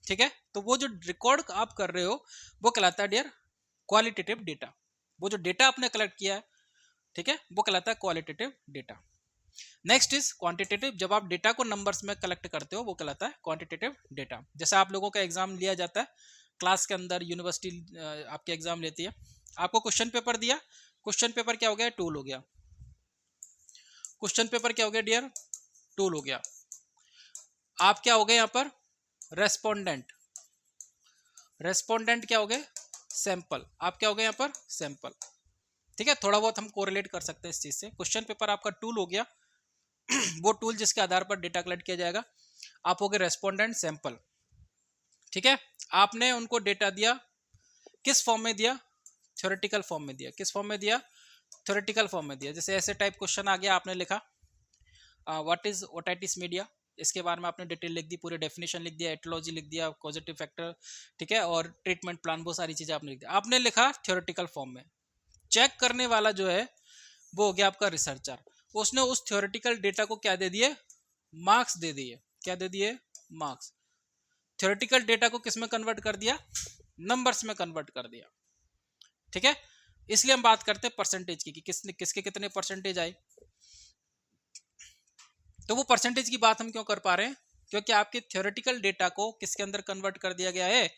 ठीक है, तो वो जो रिकॉर्ड आप कर रहे हो वो कहलाता है डियर क्वालिटेटिव डेटा। वो जो डेटा आपने कलेक्ट किया है, ठीक है, वो कहलाता है qualitative data. Next is quantitative, जब आप डेटा को नंबर्स में कलेक्ट करते हो वो कहलाता है क्वांटिटेटिव डेटा। जैसे आप लोगों का एग्जाम लिया जाता है क्लास के अंदर, यूनिवर्सिटी आपके एग्जाम लेती है, आपको क्वेश्चन पेपर दिया, क्वेश्चन पेपर क्या हो गया, टूल हो गया, क्वेश्चन पेपर क्या हो गया डियर, टूल हो गया। आप क्या हो गए यहाँ पर, रेस्पोंडेंट, रेस्पोंडेंट क्या हो गए, सैंपल, आप क्या हो गए यहाँ पर, सैंपल। ठीक है, थोड़ा बहुत हम कोरिलेट कर सकते हैं इस चीज से। क्वेश्चन पेपर आपका टूल हो गया वो टूल जिसके आधार पर डेटा कलेक्ट किया जाएगा, आप हो गए रेस्पोंडेंट, सैंपल। ठीक है, आपने उनको डेटा दिया, किस फॉर्म में दिया, थ्योरेटिकल फॉर्म में दिया, किस फॉर्म में दिया, थ्योरेटिकल फॉर्म में दिया। जैसे ऐसे टाइप क्वेश्चन आ गया, आपने लिखा व्हाट इज ओटाइटिस मीडिया, इसके बारे में आपने डिटेल लिख दी, पूरे डेफिनेशन लिख दिया, एटोलॉजी लिख दिया, कॉजेटिव फैक्टर, ठीक है, और ट्रीटमेंट प्लान, वो सारी चीजें आपने लिख दिया, आपने लिखा थ्योरेटिकल फॉर्म में। चेक करने वाला जो है वो हो गया आपका रिसर्चर। उसने उस थ्योरेटिकल डेटा को क्या दे दिए, मार्क्स दे दिए। क्या दे दिए, मार्क्स। थ्योरेटिकल डेटा को किस में कन्वर्ट कर दिया, नंबर्स में कन्वर्ट कर दिया। ठीक है, इसलिए हम बात करते हैं परसेंटेज की कि किसके कितने परसेंटेज आए। तो वो परसेंटेज की बात हम क्यों कर पा रहे हैं, क्योंकि आपके थ्योरेटिकल डेटा को किसके अंदर कन्वर्ट कर दिया गया है,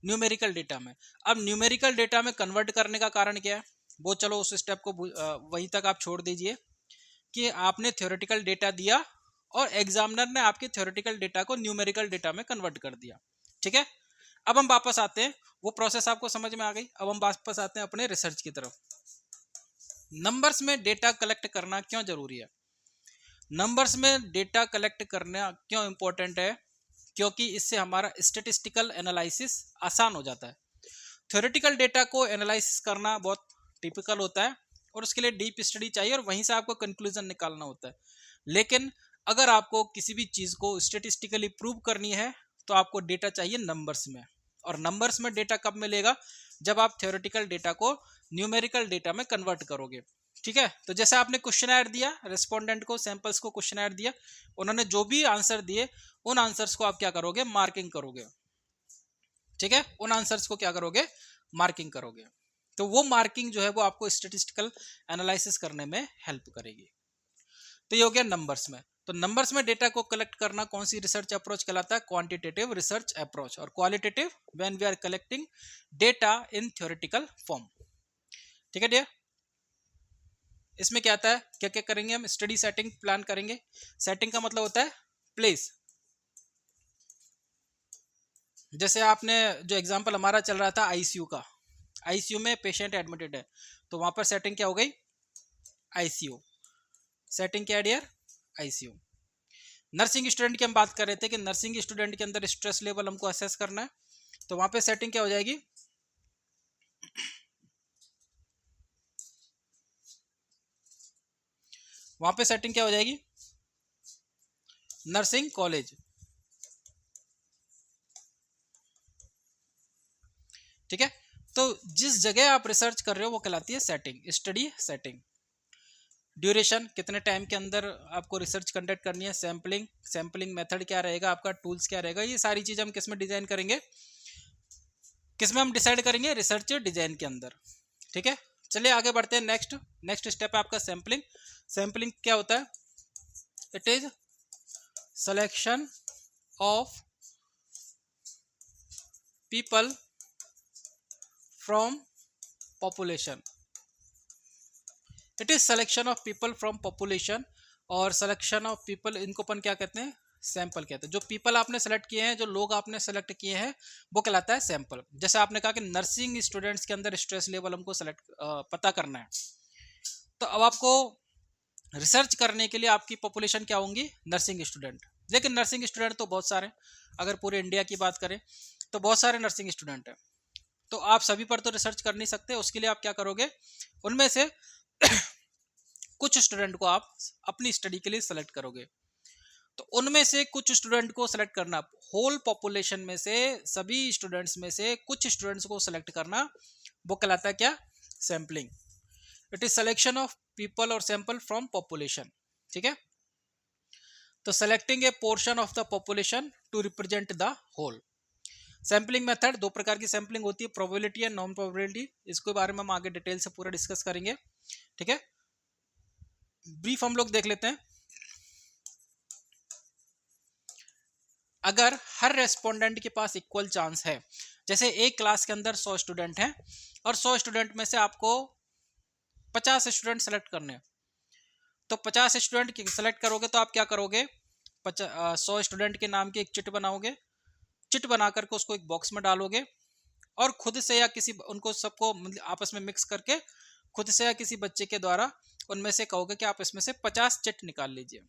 न्यूमेरिकल डेटा में। अब न्यूमेरिकल डेटा में कन्वर्ट करने का कारण क्या है, वो चलो उस स्टेप को वहीं तक आप छोड़ दीजिए कि आपने थ्योरेटिकल डेटा दिया और एग्जामिनर ने आपके थ्योरेटिकल डेटा को न्यूमेरिकल डेटा में कन्वर्ट कर दिया। ठीक है, अब हम वापस आते हैं, वो प्रोसेस आपको समझ में आ गई। अब हम वापस आते हैं अपने रिसर्च की तरफ। नंबर्स में डेटा कलेक्ट करना क्यों जरूरी है, नंबर्स में डेटा कलेक्ट करना क्यों इंपॉर्टेंट है, क्योंकि इससे हमारा स्टैटिस्टिकल एनालिसिस आसान हो जाता है। थ्योरेटिकल डेटा को एनालिसिस करना बहुत टिपिकल होता है और उसके लिए डीप स्टडी चाहिए और वहीं से आपको कंक्लूजन निकालना होता है। लेकिन अगर आपको किसी भी चीज को स्टैटिस्टिकली प्रूव करनी है तो आपको डेटा चाहिए नंबर्स में। और नंबर्स में डेटा कब मिलेगा, जब आप थ्योरेटिकल डेटा को न्यूमेरिकल डेटा में कन्वर्ट करोगे। ठीक है, तो जैसे आपने क्वेश्चनर दिया, रेस्पोंडेंट को, सैंपल्स को क्वेश्चनर दिया, उन्होंने जो भी आंसर दिए उन आंसर्स को आप क्या करोगे, मार्किंग करोगे। ठीक है, उन आंसर्स को क्या करोगे, मार्किंग करोगे। तो वो मार्किंग जो है वो आपको स्टैटिस्टिकल एनालिसिस करने में हेल्प करेगी। तो ये हो गया नंबर्स में। तो नंबर्स में डेटा को कलेक्ट करना कौन सी रिसर्च अप्रोच कहलाता है, क्वांटिटेटिव रिसर्च अप्रोच। और qualitative when we are collecting data in theoretical form. ठीक है डियर, इसमें क्या आता है, क्या क्या करेंगे हम, स्टडी सेटिंग प्लान करेंगे। सेटिंग का मतलब होता है प्लेस। जैसे आपने जो एग्जांपल हमारा चल रहा था आईसीयू का, आईसीयू में पेशेंट एडमिटेड है, तो वहां पर सेटिंग क्या हो गई, आईसीयू। सेटिंग क्या है डियर, आईसीयू। नर्सिंग स्टूडेंट की हम बात कर रहे थे कि नर्सिंग स्टूडेंट के अंदर स्ट्रेस लेवल हमको असेस करना है, तो वहां पे सेटिंग क्या हो जाएगी, वहां पे सेटिंग क्या हो जाएगी, नर्सिंग कॉलेज। ठीक है, तो जिस जगह आप रिसर्च कर रहे हो वो कहलाती है सेटिंग, स्टडी सेटिंग। ड्यूरेशन, कितने टाइम के अंदर आपको रिसर्च कंडक्ट करनी है, सैम्पलिंग, सैम्पलिंग मेथड क्या रहेगा आपका, टूल्स क्या रहेगा, ये सारी चीज हम किसमें डिजाइन करेंगे, किसमें हम डिसाइड करेंगे, रिसर्च डिजाइन के अंदर। ठीक है, चलिए आगे बढ़ते हैं। नेक्स्ट स्टेप है आपका सैम्पलिंग। सैम्पलिंग क्या होता है, it is selection of people from population. It is selection of people from population. और सिलेक्शन ऑफ पीपल, इनको अपन क्या कहते हैं, सैंपल कहते हैं। जो पीपल आपने सेलेक्ट किए हैं, जो लोग आपने सेलेक्ट किए हैं, वो कहलाता है सैंपल। जैसे आपने कहा कि नर्सिंग स्टूडेंट्स के अंदर स्ट्रेस लेवल हमको पता करना है, तो अब आपको रिसर्च करने के लिए आपकी पॉपुलेशन क्या होंगी, नर्सिंग स्टूडेंट। लेकिन नर्सिंग स्टूडेंट तो बहुत सारे, अगर पूरे इंडिया की बात करें तो बहुत सारे नर्सिंग स्टूडेंट हैं, तो आप सभी पर तो रिसर्च कर नहीं सकते। उसके लिए आप क्या करोगे, उनमें से कुछ स्टूडेंट को आप अपनी स्टडी के लिए सेलेक्ट करोगे। तो उनमें से कुछ स्टूडेंट को सेलेक्ट करना, होल पॉपुलेशन में से सभी स्टूडेंट्स में से कुछ स्टूडेंट्स को सेलेक्ट करना, वो कहलाता है क्या, sampling. It is selection of people और सैंपल फ्रॉम पॉपुलेशन। ठीक है, तो selecting a portion of the population to represent the whole. Sampling method, दो प्रकार की सैम्पलिंग होती है, प्रोबेबिलिटी एंड नॉन प्रोबेबिलिटी। इसके बारे में हम आगे डिटेल से पूरा डिस्कस करेंगे। ठीक है, ब्रीफ हम लोग देख लेते हैं। अगर हर रेस्पोंडेंट के पास इक्वल चांस है, जैसे एक क्लास के अंदर 100 स्टूडेंट हैं और 100 स्टूडेंट में से आपको 50 स्टूडेंट सेलेक्ट करने हैं, तो 50 स्टूडेंट सेलेक्ट करोगे तो आप क्या करोगे, 100 स्टूडेंट के नाम की एक चिट बनाओगे, चिट बना करके उसको एक बॉक्स में डालोगे और खुद से या किसी, उनको सबको आपस में मिक्स करके खुद से या किसी बच्चे के द्वारा उनमें से कहोगे कि आप इसमें से 50 चिट निकाल लीजिए।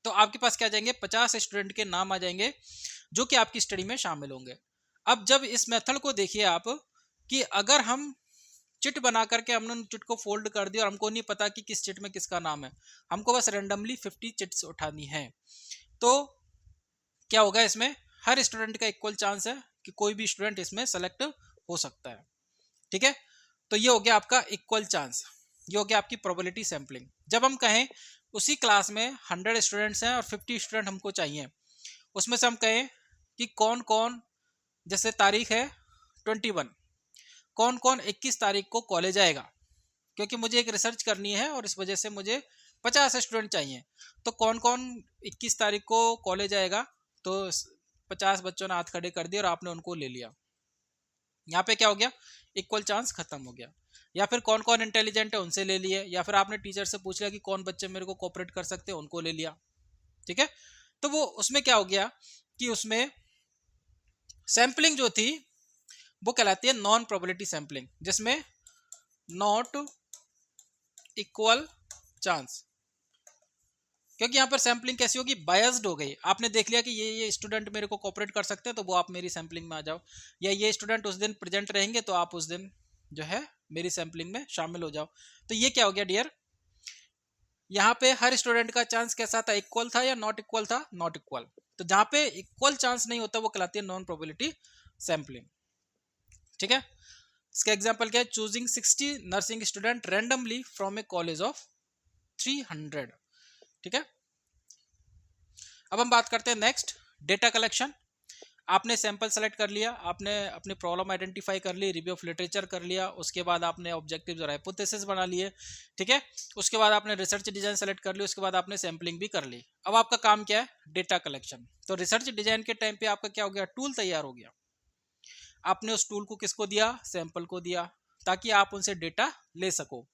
तो आपके पास क्या आ जाएंगे, 50 स्टूडेंट के नाम आ जाएंगे जो कि आपकी स्टडी में शामिल होंगे। अब जब इस मेथड को देखिए आप, कि अगर हम चिट बना करके हमने चिट को फोल्ड कर दिया और हमको नहीं पता कि किस चिट में किसका नाम है, हमको बस रेंडमली 50 चिट्स उठानी है, तो क्या होगा, इसमें हर स्टूडेंट का इक्वल चांस है कि कोई भी स्टूडेंट इसमें सेलेक्ट हो सकता है। ठीक है, तो ये हो गया आपका इक्वल चांस। ये हो गया आपकी प्रोबेबिलिटी सैंपलिंग। जब हम कहें उसी क्लास में 100 स्टूडेंट्स हैं और 50 स्टूडेंट हमको चाहिए, उसमें से हम कहें कि कौन कौन, जैसे तारीख है 21, कौन कौन 21 तारीख को कॉलेज आएगा, क्योंकि मुझे एक रिसर्च करनी है और इस वजह से मुझे 50 स्टूडेंट चाहिए। तो कौन कौन 21 तारीख को कॉलेज आएगा, तो 50 बच्चों ने हाथ खड़े कर दिए और आपने उनको ले लिया। यहाँ पे क्या हो गया, इक्वल चांस खत्म हो गया। या फिर कौन कौन इंटेलिजेंट है उनसे ले लिए, या फिर आपने टीचर से पूछ लिया कि कौन बच्चे मेरे को कोऑपरेट कर सकते हैं, उनको ले लिया। ठीक है, तो वो उसमें क्या हो गया कि उसमें सैंपलिंग जो थी वो कहलाती है नॉन प्रोबेबिलिटी सैंपलिंग, जिसमें नॉट इक्वल चांस, क्योंकि यहाँ पर सैंपलिंग कैसी होगी, बायस्ड हो गई। आपने देख लिया कि ये स्टूडेंट मेरे को कोऑपरेट कर सकते हैं, तो वो आप मेरी सैंपलिंग में आ जाओ, या ये स्टूडेंट उस दिन प्रेजेंट रहेंगे तो आप उस दिन जो है मेरी सैंपलिंग में शामिल हो जाओ। तो ये क्या हो गया डियर, यहाँ पे हर स्टूडेंट का चांस कैसा था, इक्वल था या नॉट इक्वल था, नॉट इक्वल। तो जहाँ पे इक्वल चांस नहीं होता वो कहलाती है नॉन प्रोबेबिलिटी सैंपलिंग। ठीक है, इसका एग्जांपल क्या है, choosing 60 nursing student randomly from A college of 300। ठीक है, अब हम बात करते हैं नेक्स्ट, डेटा कलेक्शन। आपने सैंपल सेलेक्ट कर लिया, आपने अपनी प्रॉब्लम आइडेंटिफाई कर ली, रिव्यू ऑफ लिटरेचर कर लिया, उसके बाद आपने ऑब्जेक्टिव्स और हाइपोथेसिस बना लिए। ठीक है, उसके बाद आपने रिसर्च डिजाइन सेलेक्ट कर ली, उसके बाद आपने सैंपलिंग भी कर ली। अब आपका काम क्या है, डेटा कलेक्शन। तो रिसर्च डिजाइन के टाइम पे आपका क्या हो गया, टूल तैयार हो गया। आपने उस टूल को किसको दिया, सैंपल को दिया, ताकि आप उनसे डेटा ले सको।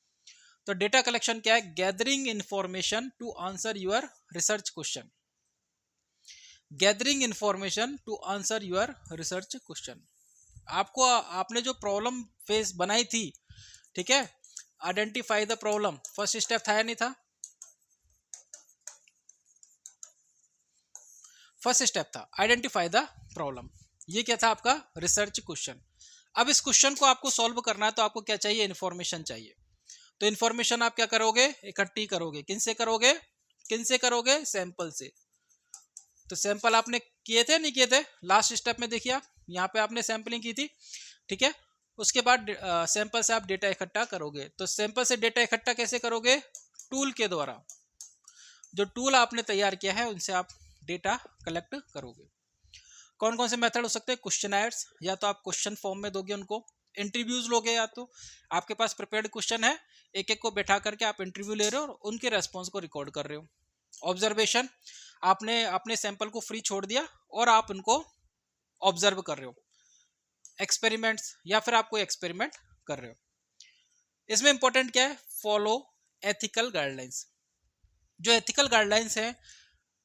तो डेटा कलेक्शन क्या है, gathering information to answer your research question, gathering information to answer your research question. आपको आपने जो प्रॉब्लम फेस बनाई थी, ठीक है, identify the problem, first step था या नहीं था, फर्स्ट स्टेप था आइडेंटिफाई द प्रॉब्लम। ये क्या था आपका रिसर्च क्वेश्चन। अब इस क्वेश्चन को आपको सॉल्व करना है, तो आपको क्या चाहिए, इन्फॉर्मेशन चाहिए। तो इन्फॉर्मेशन आप क्या करोगे, इकट्ठी करोगे, किन से करोगे, सैंपल से। तो सैंपल आपने किए थे नहीं किए थे, लास्ट स्टेप में देखिए आप, यहाँ पे आपने सैंपलिंग की थी। ठीक है, उसके बाद सैंपल से आप डेटा इकट्ठा करोगे। तो सैंपल से डेटा इकट्ठा कैसे करोगे, टूल के द्वारा। जो टूल आपने तैयार किया है उनसे आप डेटा कलेक्ट करोगे। कौन कौन से मेथड हो सकते हैं, क्वेश्चनर्स, या तो आप क्वेश्चन फॉर्म में दोगे उनको, इंटरव्यूज लोगे, या तो आपके पास प्रिपेयर्ड क्वेश्चन है, एक एक को बैठा करके आप इंटरव्यू ले रहे हो और उनके रेस्पॉन्स को रिकॉर्ड कर रहे हो। ऑब्जर्वेशन, आपने अपने सैंपल को फ्री छोड़ दिया और आप उनको ऑब्जर्व कर रहे हो। एक्सपेरिमेंट्स, या फिर आप कोई एक्सपेरिमेंट कर रहे हो। इसमें इंपॉर्टेंट क्या है, फॉलो एथिकल गाइडलाइंस। जो एथिकल गाइडलाइंस है,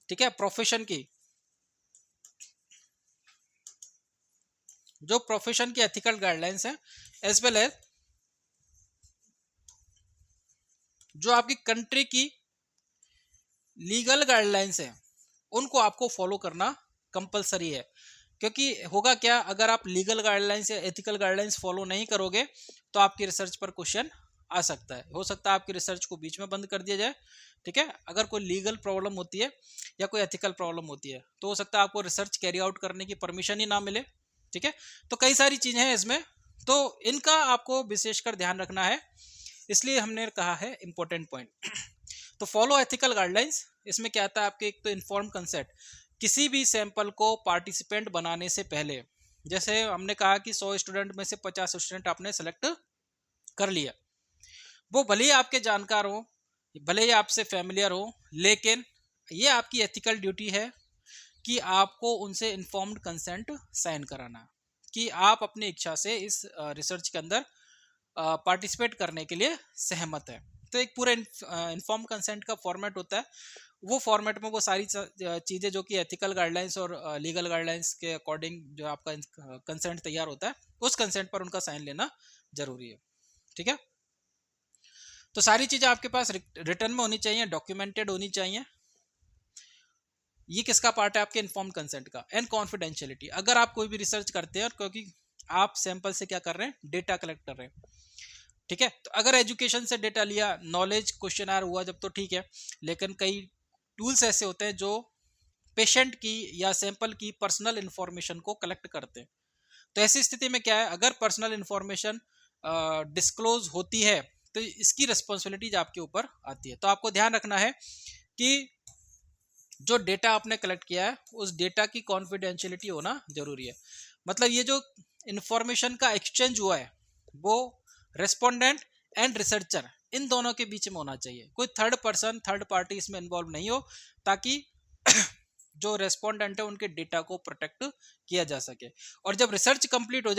ठीक है, प्रोफेशन की, जो प्रोफेशन की एथिकल गाइडलाइंस है, एज वेल एज जो आपकी कंट्री की लीगल गाइडलाइंस है, उनको आपको फॉलो करना कंपलसरी है। क्योंकि होगा क्या, अगर आप लीगल गाइडलाइंस या एथिकल गाइडलाइंस फॉलो नहीं करोगे तो आपकी रिसर्च पर क्वेश्चन आ सकता है। हो सकता है आपकी रिसर्च को बीच में बंद कर दिया जाए। ठीक है, अगर कोई लीगल प्रॉब्लम होती है या कोई एथिकल प्रॉब्लम होती है, तो हो सकता है आपको रिसर्च कैरी आउट करने की परमिशन ही ना मिले। ठीक है, तो कई सारी चीजें हैं इसमें, तो इनका आपको विशेषकर ध्यान रखना है, इसलिए हमने कहा है इंपॉर्टेंट पॉइंट। तो फॉलो एथिकल गाइडलाइंस, इसमें क्या आता है आपके, एक तो इन्फॉर्म कंसेंट, किसी भी सैंपल को पार्टिसिपेंट बनाने से पहले, जैसे हमने कहा कि 100 स्टूडेंट में से 50 स्टूडेंट आपने सेलेक्ट कर लिया, वो भले ही आपके जानकार हो, भले ही आपसे फेमिलियर हो, लेकिन ये आपकी एथिकल ड्यूटी है कि आपको उनसे इन्फॉर्म्ड कंसेंट साइन कराना, कि आप अपनी इच्छा से इस रिसर्च के अंदर पार्टिसिपेट करने के लिए सहमत है। तो एक पूरा इन्फॉर्म कंसेंट का फॉर्मेट होता है, वो फॉर्मेट में वो सारी चीज़ें जो कि एथिकल गाइडलाइंस और लीगल गाइडलाइंस के अकॉर्डिंग जो आपका कंसेंट तैयार होता है, उस कंसेंट पर उनका साइन लेना जरूरी है। ठीक है, तो सारी चीज़ें आपके पास रिटर्न में होनी चाहिए, डॉक्यूमेंटेड होनी चाहिए। ये किसका पार्ट है, आपके इन्फॉर्म कंसेंट का। एंड कॉन्फिडेंशियलिटी, अगर आप कोई भी रिसर्च करते हैं और क्योंकि आप सैंपल से क्या कर रहे हैं, डेटा कलेक्ट कर रहे हैं। ठीक है, तो अगर एजुकेशन से डेटा लिया, नॉलेज क्वेश्चनर हुआ जब, तो ठीक है, लेकिन कई टूल्स ऐसे होते हैं जो पेशेंट की या सैंपल की पर्सनल इंफॉर्मेशन को कलेक्ट करते हैं। तो ऐसी स्थिति में क्या है, अगर पर्सनल इंफॉर्मेशन डिस्क्लोज होती है तो इसकी रिस्पॉन्सिबिलिटीज आपके ऊपर आती है। तो आपको ध्यान रखना है कि जो डेटा आपने कलेक्ट किया है उस डेटा की कॉन्फिडेंशियलिटी होना जरूरी है। मतलब ये जो इंफॉर्मेशन का एक्सचेंज हुआ है वो रेस्पोंडेंट एंड रिसर्चर इन दोनों के बीच में होना चाहिए, कोई थर्ड पर्सन थर्ड पार्टी इसमें इन्वॉल्व नहीं हो, ताकि जो रेस्पोंडेंट है उनके डेटा को प्रोटेक्ट किया जा सके। और जब रिसर्च कंप्लीट हो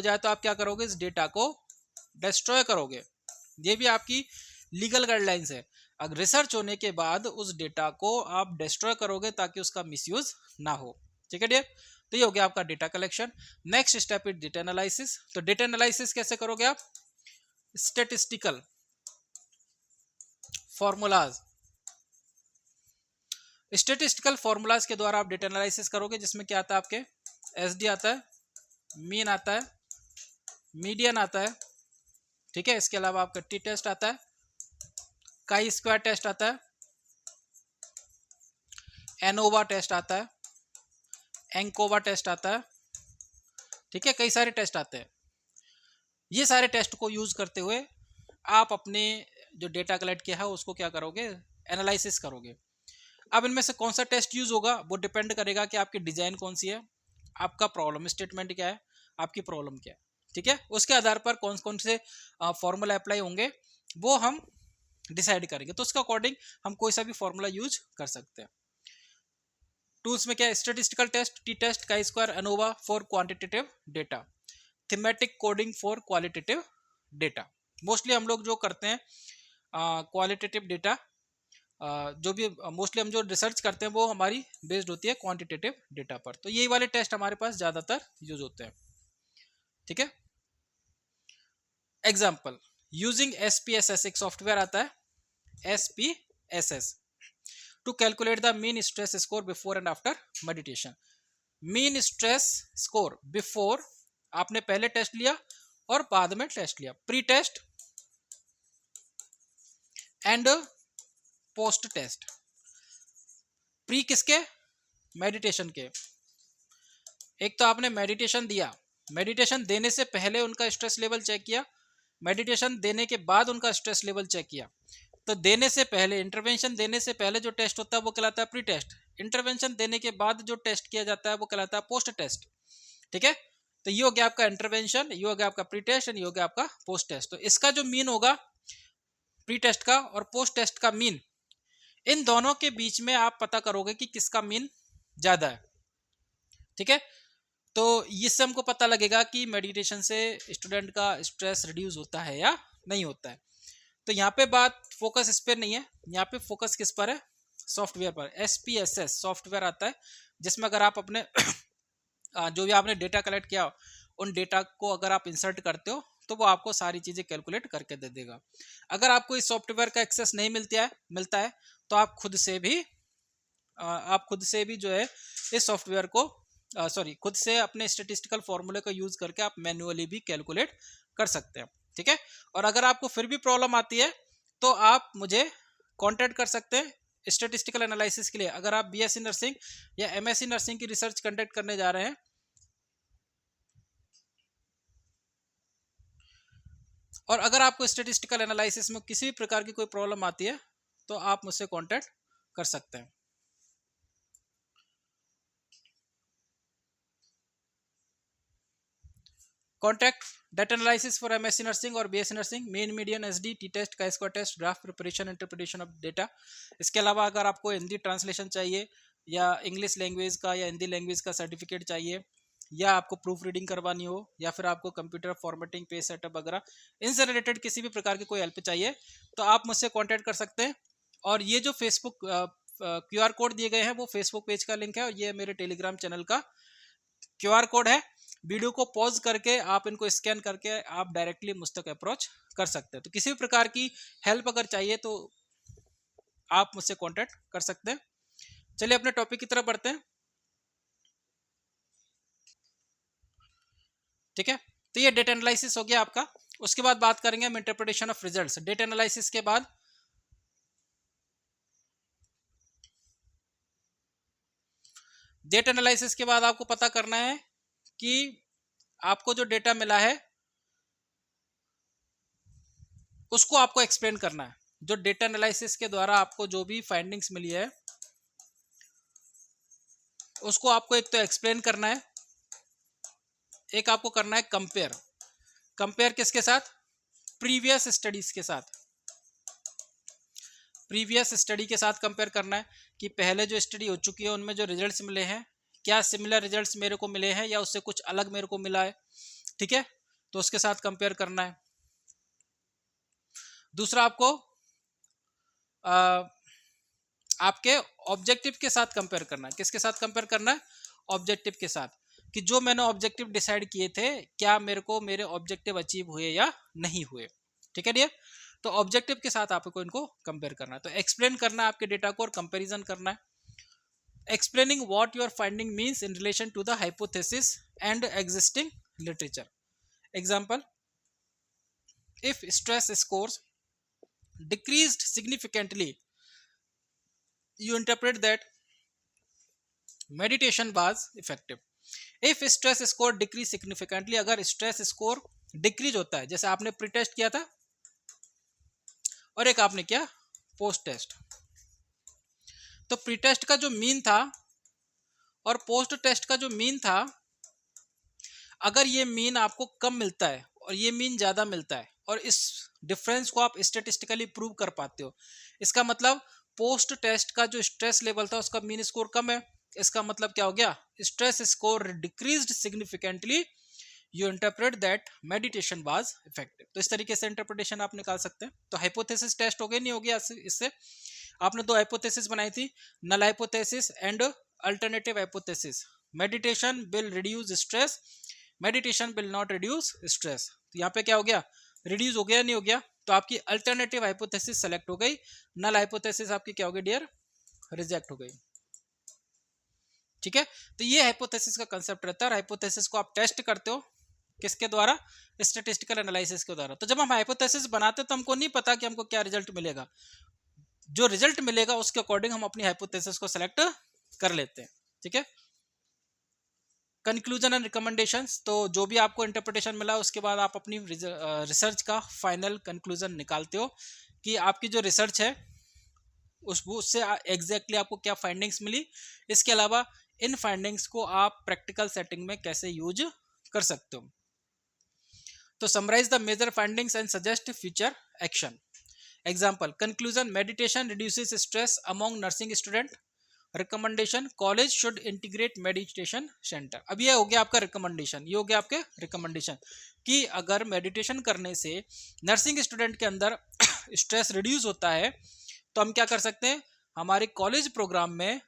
जाए तो आप क्या करोगे, इस डेटा को डिस्ट्रॉय करोगे। ये भी आपकी लीगल गाइडलाइंस है। अगर रिसर्च होने के बाद उस डेटा को आप डिस्ट्रॉय करोगे ताकि उसका मिसयूज ना हो। ठीक है डियर, तो ये हो गया आपका data collection. Next step is data analysis. तो डेटा एनालिसिस कैसे करोगे आप, स्टैटिस्टिकल फॉर्मूलाज, स्टैटिस्टिकल फॉर्मूलाज के द्वारा आप डेटा एनालिसिस करोगे, जिसमें क्या आता है आपके एसडी आता है, मीन आता है, मीडियन आता है, ठीक है। इसके अलावा आपका टी टेस्ट आता है, काई स्क्वायर टेस्ट आता है, एनोवा टेस्ट आता है, एंकोवा टेस्ट आता है, ठीक है। कई सारे टेस्ट आते हैं। ये सारे टेस्ट को यूज करते हुए आप अपने जो डेटा कलेक्ट किया है उसको क्या करोगे, एनालिसिस करोगे। अब इनमें से कौन सा टेस्ट यूज होगा वो डिपेंड करेगा कि आपकी डिजाइन कौन सी है, आपका प्रॉब्लम स्टेटमेंट क्या है, आपकी प्रॉब्लम क्या है, ठीक है। उसके आधार पर कौन कौन से फॉर्मूला अप्लाई होंगे वो हम डिसाइड करेंगे। तो उसके अकॉर्डिंग हम कोई सा भी फॉर्मूला यूज कर सकते हैं। टूल्स में क्या है, statistical test, T test, chi square, ANOVA for quantitative data, thematic coding for qualitative data. Mostly हम लोग जो करते हैं क्वालिटेटिव डेटा, जो भी मोस्टली हम जो रिसर्च करते हैं वो हमारी बेस्ड होती है क्वांटिटेटिव डेटा पर। तो यही वाले टेस्ट हमारे पास ज़्यादातर यूज होते हैं, ठीक है। एग्जाम्पल, यूजिंग SPSS एक सॉफ्टवेयर आता है SPSS to calculate the mean stress score before and after meditation. Mean stress score before, आपने पहले टेस्ट लिया और बाद में टेस्ट लिया, pre test and post test. Pre किसके, मेडिटेशन के। एक तो आपने मेडिटेशन दिया, मेडिटेशन देने से पहले उनका स्ट्रेस लेवल चेक किया, मेडिटेशन देने के बाद उनका स्ट्रेस लेवल चेक किया। तो देने से पहले, इंटरवेंशन देने से पहले जो टेस्ट होता है वो कहलाता है प्री टेस्ट, इंटरवेंशन देने के बाद जो टेस्ट किया जाता है वो कहलाता है पोस्ट टेस्ट, ठीक है। तो ये हो गया आपका इंटरवेंशन, ये हो गया आपका प्री टेस्ट एंड ये हो गया आपका पोस्ट टेस्ट। तो इसका जो मीन होगा प्री टेस्ट का और पोस्ट टेस्ट का मीन, इन दोनों के बीच में आप पता करोगे कि किसका मीन ज्यादा है, ठीक है। तो इससे हमको पता लगेगा कि मेडिटेशन से स्टूडेंट का स्ट्रेस रिड्यूस होता है या नहीं होता है। तो यहाँ पे बात फोकस इस पर नहीं है, यहाँ पे फोकस किस पर है, सॉफ्टवेयर पर। SPSS सॉफ्टवेयर आता है जिसमें अगर आप अपने जो भी आपने डेटा कलेक्ट किया उन डेटा को अगर आप इंसर्ट करते हो तो वो आपको सारी चीजें कैलकुलेट करके दे देगा। अगर आपको इस सॉफ्टवेयर का एक्सेस नहीं मिलता है तो आप खुद से भी जो है इस सॉफ्टवेयर को खुद से अपने स्टैटिस्टिकल फॉर्मूले का यूज करके आप मैन्युअली भी कैलकुलेट कर सकते हैं, ठीक है। और अगर आपको फिर भी प्रॉब्लम आती है तो आप मुझे कांटेक्ट कर सकते हैं स्टैटिस्टिकल एनालिसिस के लिए। अगर आप BSc नर्सिंग या MSc नर्सिंग की रिसर्च कंडक्ट करने जा रहे हैं और अगर आपको स्टैटिस्टिकल एनालिसिस में किसी भी प्रकार की कोई प्रॉब्लम आती है तो आप मुझसे कांटेक्ट कर सकते हैं। Contact data analysis for MSc nursing और BSc nursing, mean median SD, T test, chi square test, graph preparation, interpretation of data. इसके अलावा अगर आपको हिंदी ट्रांसलेशन चाहिए या इंग्लिश लैंग्वेज का या हिंदी लैंग्वेज का सर्टिफिकेट चाहिए या आपको प्रूफ रीडिंग करवानी हो या फिर आपको कंप्यूटर फॉर्मेटिंग, पेज सेटअप वगैरह, इनसे रिलेटेड किसी भी प्रकार की कोई हेल्प चाहिए तो आप मुझसे कॉन्टैक्ट कर सकते हैं। और ये जो फेसबुक QR कोड दिए गए हैं वो फेसबुक पेज का लिंक है और ये मेरे टेलीग्राम चैनल का QR कोड है। वीडियो को पॉज करके आप इनको स्कैन करके आप डायरेक्टली मुझ तक अप्रोच कर सकते हैं। तो किसी भी प्रकार की हेल्प अगर चाहिए तो आप मुझसे कांटेक्ट कर सकते हैं। चलिए अपने टॉपिक की तरफ बढ़ते हैं, ठीक है। तो ये डेटा एनालिसिस हो गया आपका। उसके बाद बात करेंगे हम interpretation of results. Data analysis के बाद आपको पता करना है कि आपको जो डेटा मिला है उसको आपको एक्सप्लेन करना है। जो डेटा एनालिसिस के द्वारा आपको जो भी फाइंडिंग्स मिली है उसको आपको एक तो एक्सप्लेन करना है, एक आपको करना है कंपेयर। कंपेयर किसके साथ? प्रीवियस स्टडीज के साथ। प्रीवियस स्टडी के साथ कंपेयर करना है कि पहले जो स्टडी हो चुकी है उनमें जो रिजल्ट्स मिले हैं, क्या सिमिलर रिजल्ट्स मेरे को मिले हैं या उससे कुछ अलग मेरे को मिला है, ठीक है, तो उसके साथ कंपेयर करना है। दूसरा आपको आपके ऑब्जेक्टिव के साथ कंपेयर करना है। किसके साथ कंपेयर करना है? ऑब्जेक्टिव के साथ, कि जो मैंने ऑब्जेक्टिव डिसाइड किए थे क्या मेरे को मेरे ऑब्जेक्टिव अचीव हुए या नहीं हुए, ठीक है डियर। तो ऑब्जेक्टिव के साथ आपको इनको कंपेयर करना है। तो एक्सप्लेन करना है आपके डेटा को और कंपैरिजन करना है। Explaining what your finding means in relation to the hypothesis and existing literature. Example, if stress scores decreased significantly, you interpret that meditation was effective. If stress score decrease significantly, अगर stress score decrease होता है, जैसे आपने pre test किया था और एक आपने किया पोस्ट टेस्ट, तो प्री टेस्ट का जो मीन था और पोस्ट टेस्ट का जो मीन था, अगर ये मीन आपको कम मिलता है और ये मीन ज़्यादा मिलता है और इस डिफरेंस को आप स्टेटिस्टिकली प्रूव कर पाते हो, इसका मतलब पोस्ट टेस्ट का जो स्ट्रेस लेवल था उसका मीन स्कोर कम है। इसका मतलब क्या हो गया? Stress score decreased significantly, you interpret that meditation was effective. तो इस तरीके से इंटरप्रिटेशन आप निकाल सकते हैं। तो हाइपोथेसिस टेस्ट हो गया, नहीं हो गया? इससे आपने दो हाइपोथेसिस बनाई थी, null hypothesis and alternative hypothesis. Meditation will reduce stress, meditation will not reduce stress. तो यहाँ पे क्या हो गया? रिड्यूस हो गया, नहीं हो गया? तो आपकी अल्टरनेटिव हाइपोथेसिस सेलेक्ट हो गई, नल हाइपोथेसिस आपकी क्या हो गई डियर? रिजेक्ट हो गई, ठीक है। तो ये हाइपोथेसिस का कंसेप्ट रहता है। हाइपोथेसिस को आप टेस्ट करते हो किसके द्वारा? स्टैटिस्टिकल एनालिसिस के द्वारा। तो जब हम हाइपोथेसिस बनाते हैं तो हमको नहीं पता कि हमको क्या रिजल्ट मिलेगा, जो रिजल्ट मिलेगा उसके अकॉर्डिंग हम अपनी हाइपोथेसिस को सेलेक्ट कर लेते हैं, ठीक है। कंक्लूजन एंड रिकमेंडेशंस, तो जो भी आपको इंटरप्रिटेशन मिला उसके बाद आप अपनी रिसर्च का फाइनल कंक्लूजन निकालते हो कि आपकी जो रिसर्च है उससे एग्जैक्टली आपको क्या फाइंडिंग्स मिली। इसके अलावा इन फाइंडिंग्स को आप प्रैक्टिकल सेटिंग में कैसे यूज कर सकते हो। तो summarize the major findings and suggest future action. Example, conclusion, meditation reduces stress among nursing student. Recommendation, college should integrate meditation center. अब ये हो गया आपका रिकमेंडेशन, ये हो गया आपके रिकमेंडेशन कि अगर मेडिटेशन करने से नर्सिंग स्टूडेंट के अंदर स्ट्रेस रिड्यूस होता है तो हम क्या कर सकते हैं, हमारे कॉलेज प्रोग्राम में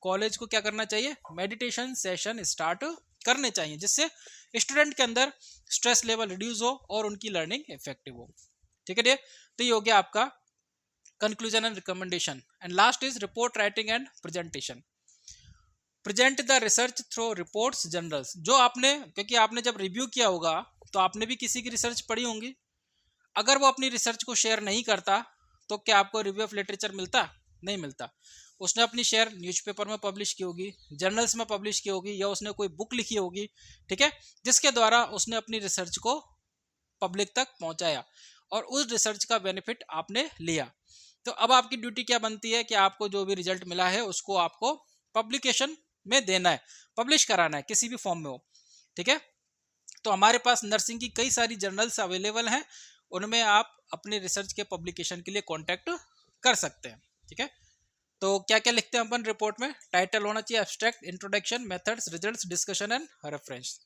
कॉलेज को क्या करना चाहिए? मेडिटेशन सेशन स्टार्ट करने चाहिए, जिससे स्टूडेंट के अंदर स्ट्रेस लेवल रिड्यूस हो और उनकी लर्निंग इफेक्टिव हो, ठीक है। तो ये हो गया आपका conclusion and recommendation. And last is report writing and presentation. Present the research through reports journals. जो आपने, क्योंकि आपने जब रिव्यू किया होगा तो आपने भी किसी की रिसर्च पढ़ी होंगी, अगर वो अपनी रिसर्च को शेयर नहीं करता तो क्या आपको रिव्यू ऑफ लिटरेचर मिलता? नहीं मिलता। उसने अपनी शेयर न्यूज़पेपर में पब्लिश की होगी, जर्नल्स में पब्लिश की होगी, या उसने कोई बुक लिखी होगी, ठीक है, जिसके द्वारा उसने अपनी रिसर्च को पब्लिक तक पहुंचाया और उस रिसर्च का बेनिफिट आपने लिया। तो अब आपकी ड्यूटी क्या बनती है कि आपको जो भी रिजल्ट मिला है उसको आपको पब्लिकेशन में देना है, पब्लिश कराना है, किसी भी फॉर्म में हो, ठीक है। तो हमारे पास नर्सिंग की कई सारी जर्नल्स अवेलेबल हैं, उनमें आप अपने रिसर्च के पब्लिकेशन के लिए कांटेक्ट कर सकते हैं, ठीक है। तो क्या क्या लिखते हैं अपन रिपोर्ट में? टाइटल होना चाहिए abstract, introduction, methods, results, discussion and reference.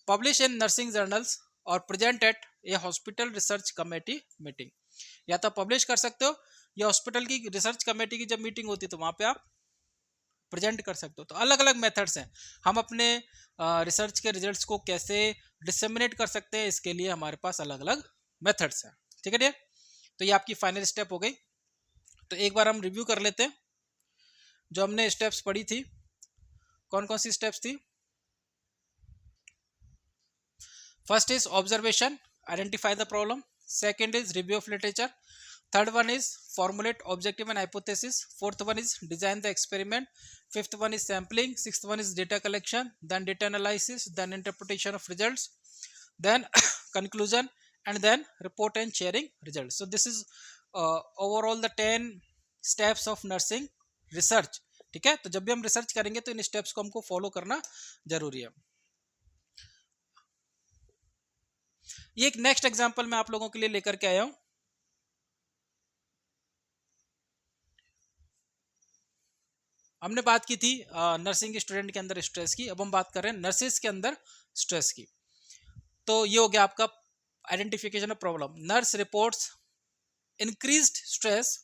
Publish in nursing journals और present at a hospital research committee meeting. या तो पब्लिश कर सकते हो या हॉस्पिटल की रिसर्च कमेटी की जब मीटिंग होती है तो वहां पे आप प्रेजेंट कर सकते हो। तो अलग अलग मेथड्स हैं, हम अपने रिसर्च के रिजल्ट्स को कैसे डिसेमिनेट कर सकते हैं, इसके लिए हमारे पास अलग अलग मेथड्स हैं, ठीक है डियर। तो ये आपकी फाइनल स्टेप हो गई। तो एक बार हम रिव्यू कर लेते हैं जो हमने स्टेप्स पढ़ी थी। कौन कौन सी स्टेप्स थी? First is observation, identify the problem. Second is review of literature. Third one is formulate objective and hypothesis. Fourth one is design the experiment. Fifth one is sampling. Sixth one is data collection, then data analysis, then interpretation of results, then conclusion and then report and sharing results. So this is overall the 10 steps of nursing research. ठीक है, तो जब भी हम research करेंगे तो इन steps को हमको फॉलो करना जरूरी है. ये एक नेक्स्ट एग्जांपल मैं आप लोगों के लिए लेकर के आया हूं. हमने बात की थी नर्सिंग स्टूडेंट के अंदर स्ट्रेस की, अब हम बात कर रहे हैं नर्सेस के अंदर स्ट्रेस की. तो ये हो गया आपका identification of problem. Nurse reports increased stress.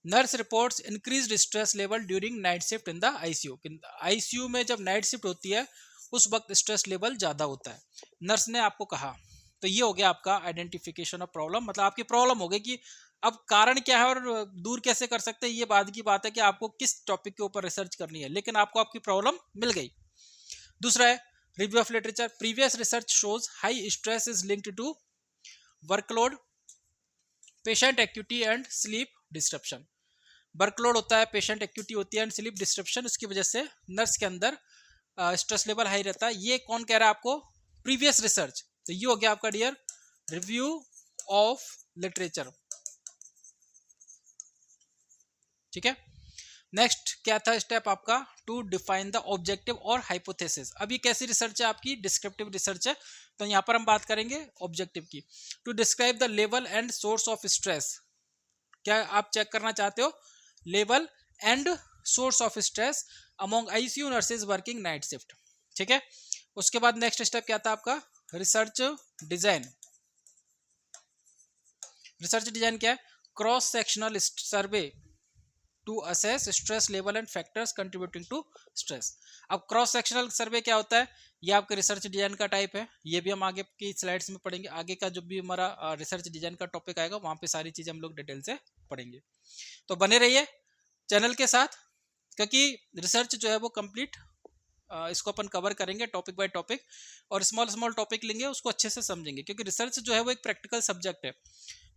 Nurse reports increased stress level during night shift in the ICU. ICU में जब नाइट शिफ्ट होती है उस वक्त स्ट्रेस लेवल ज्यादा होता है. नर्स ने आपको कहा, तो ये हो गया आपका आइडेंटिफिकेशन ऑफ प्रॉब्लम. मतलब आपकी प्रॉब्लम हो गई कि अब कारण क्या है और दूर कैसे कर सकते हैं, ये बाद की बात है कि आपको किस टॉपिक के ऊपर रिसर्च करनी है, लेकिन आपको आपकी प्रॉब्लम मिल गई. दूसरा है review of literature. Previous research shows high stress is linked to workload, patient acuity and sleep disruption. Workload होता है, पेशेंट एक्यूटी होती है एंड स्लीप डिस्ट्रप्शन. उसकी वजह से नर्स के अंदर स्ट्रेस लेवल हाई रहता है. ये कौन कह रहा है आपको? Previous research. तो ये हो गया आपका डियर रिव्यू ऑफ लिटरेचर. ठीक है. नेक्स्ट क्या था स्टेप आपका? टू डिफाइन द ऑब्जेक्टिव और हाइपोथेसिस. अब ये कैसी रिसर्च है आपकी? डिस्क्रिप्टिव रिसर्च है. तो यहां पर हम बात करेंगे ऑब्जेक्टिव की. To describe the level and source of stress. क्या आप चेक करना चाहते हो? Level and source of stress among ICU nurses working night shift. ठीक है. उसके बाद नेक्स्ट स्टेप क्या था आपका? Research design. रिसर्च डिजाइन क्या है? Cross sectional survey to assess stress level and factors contributing to stress. अब क्रॉस सेक्शनल सर्वे क्या होता है? ये आपके रिसर्च डिजाइन का टाइप है. ये भी हम आगे की स्लाइड्स में पढ़ेंगे. आगे का जो भी हमारा रिसर्च डिजाइन का टॉपिक आएगा वहां पे सारी चीजें हम लोग डिटेल से पढ़ेंगे. तो बने रहिए चैनल के साथ, क्योंकि रिसर्च जो है वो कंप्लीट इसको अपन कवर करेंगे टॉपिक बाय टॉपिक, और स्मॉल स्मॉल टॉपिक लेंगे, उसको अच्छे से समझेंगे, क्योंकि रिसर्च जो है वो एक प्रैक्टिकल सब्जेक्ट है.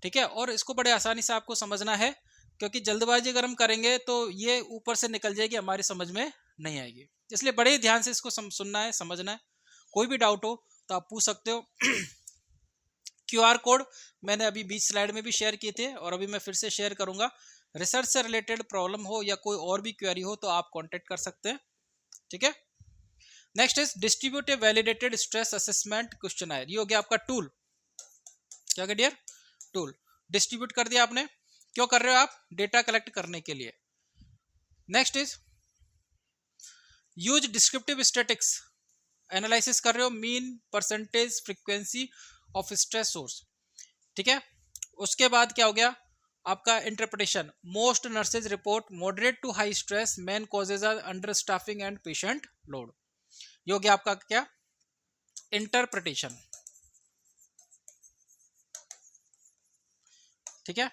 ठीक है. और इसको बड़े आसानी से आपको समझना है, क्योंकि जल्दबाजी अगर हम करेंगे तो ये ऊपर से निकल जाएगी, हमारी समझ में नहीं आएगी. इसलिए बड़े ध्यान से इसको सुनना है, समझना है. कोई भी डाउट हो तो आप पूछ सकते हो. क्यूआर कोड मैंने अभी 20 स्लाइड में भी शेयर किए थे और अभी मैं फिर से शेयर करूंगा. रिसर्च से रिलेटेड प्रॉब्लम हो या कोई और भी क्वेरी हो तो आप कांटेक्ट कर सकते हैं. ठीक है. Next is distributive validated stress assessment questionnaire. ये हो गया आपका टूल. क्या कह डियर? टूल. डिस्ट्रीब्यूट कर दिया आपने. क्यों कर रहे हो आप? डेटा कलेक्ट करने के लिए. Next is use descriptive statics. Analysis कर रहे हो mean, percentage, frequency of stress source. ठीक है. उसके बाद क्या हो गया आपका? Interpretation. Most nurses report moderate to high stress, main causes are under staffing and patient load. ये हो गया आपका क्या? इंटरप्रिटेशन. ठीक है.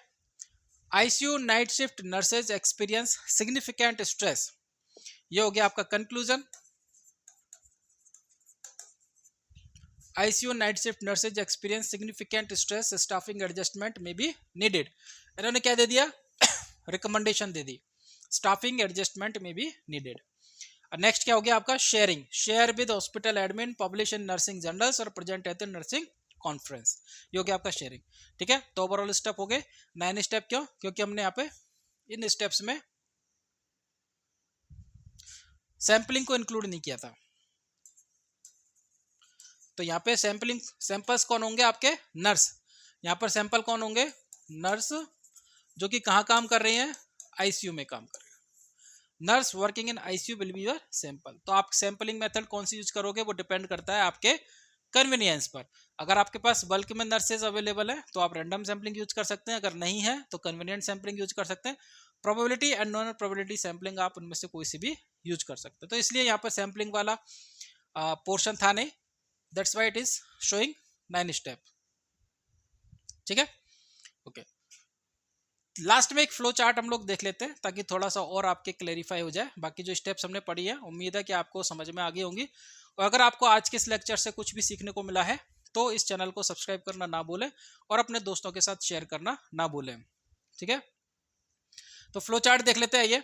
ICU night shift nurses experience significant stress. ये हो गया आपका conclusion. ICU night shift nurses experience significant stress, staffing adjustment में भी नीडेड. इन्होंने क्या दे दिया? रिकमेंडेशन दे दी. स्टाफिंग एडजस्टमेंट में भी नीडेड. नेक्स्ट क्या हो गया आपका? Sharing. Share with hospital admin, publish in nursing journals और प्रेजेंट एट नर्सिंग कॉन्फ्रेंस. ये हो गया आपका शेयरिंग. ठीक है. तो ओवरऑल स्टेप हो गए 9 स्टेप. क्यों? क्योंकि हमने यहाँ पे इन स्टेप्स में सैंपलिंग को इंक्लूड नहीं किया था. तो यहाँ पे सैंपलिंग सैंपल्स कौन होंगे? आपके नर्स. यहाँ पर सैंपल कौन होंगे? नर्स, जो कि कहाँ काम कर रहे हैं? आईसीयू में काम कर रहे हैं. Nurse working in ICU will be your sample. तो आप सैंपलिंग मेथड कौन सी यूज करोगे वो डिपेंड करता है आपके कन्वीनियंस पर. अगर आपके पास बल्क में नर्सेज अवेलेबल है तो आप रैंडम सैंपलिंग यूज कर सकते हैं. अगर नहीं है तो कन्वीनियंट सैंपलिंग यूज कर सकते हैं. Probability and non probability sampling आप उनमें से कोई सी भी यूज कर सकते हैं. तो इसलिए यहाँ पर सैंपलिंग वाला पोर्शन था नहीं. That's why it is showing 9 step. ठीक है. ओके. लास्ट में एक फ्लो चार्ट हम लोग देख लेते हैं ताकि थोड़ा सा और आपके क्लेरिफाई हो जाए. बाकी जो स्टेप्स हमने पढ़ी है उम्मीद है कि आपको समझ में आ गई होंगी. और अगर आपको आज के इस लेक्चर से कुछ भी सीखने को मिला है तो इस चैनल को सब्सक्राइब करना ना भूलें और अपने दोस्तों के साथ शेयर करना ना भूलें. ठीक है. तो फ्लो चार्ट देख लेते हैं. ये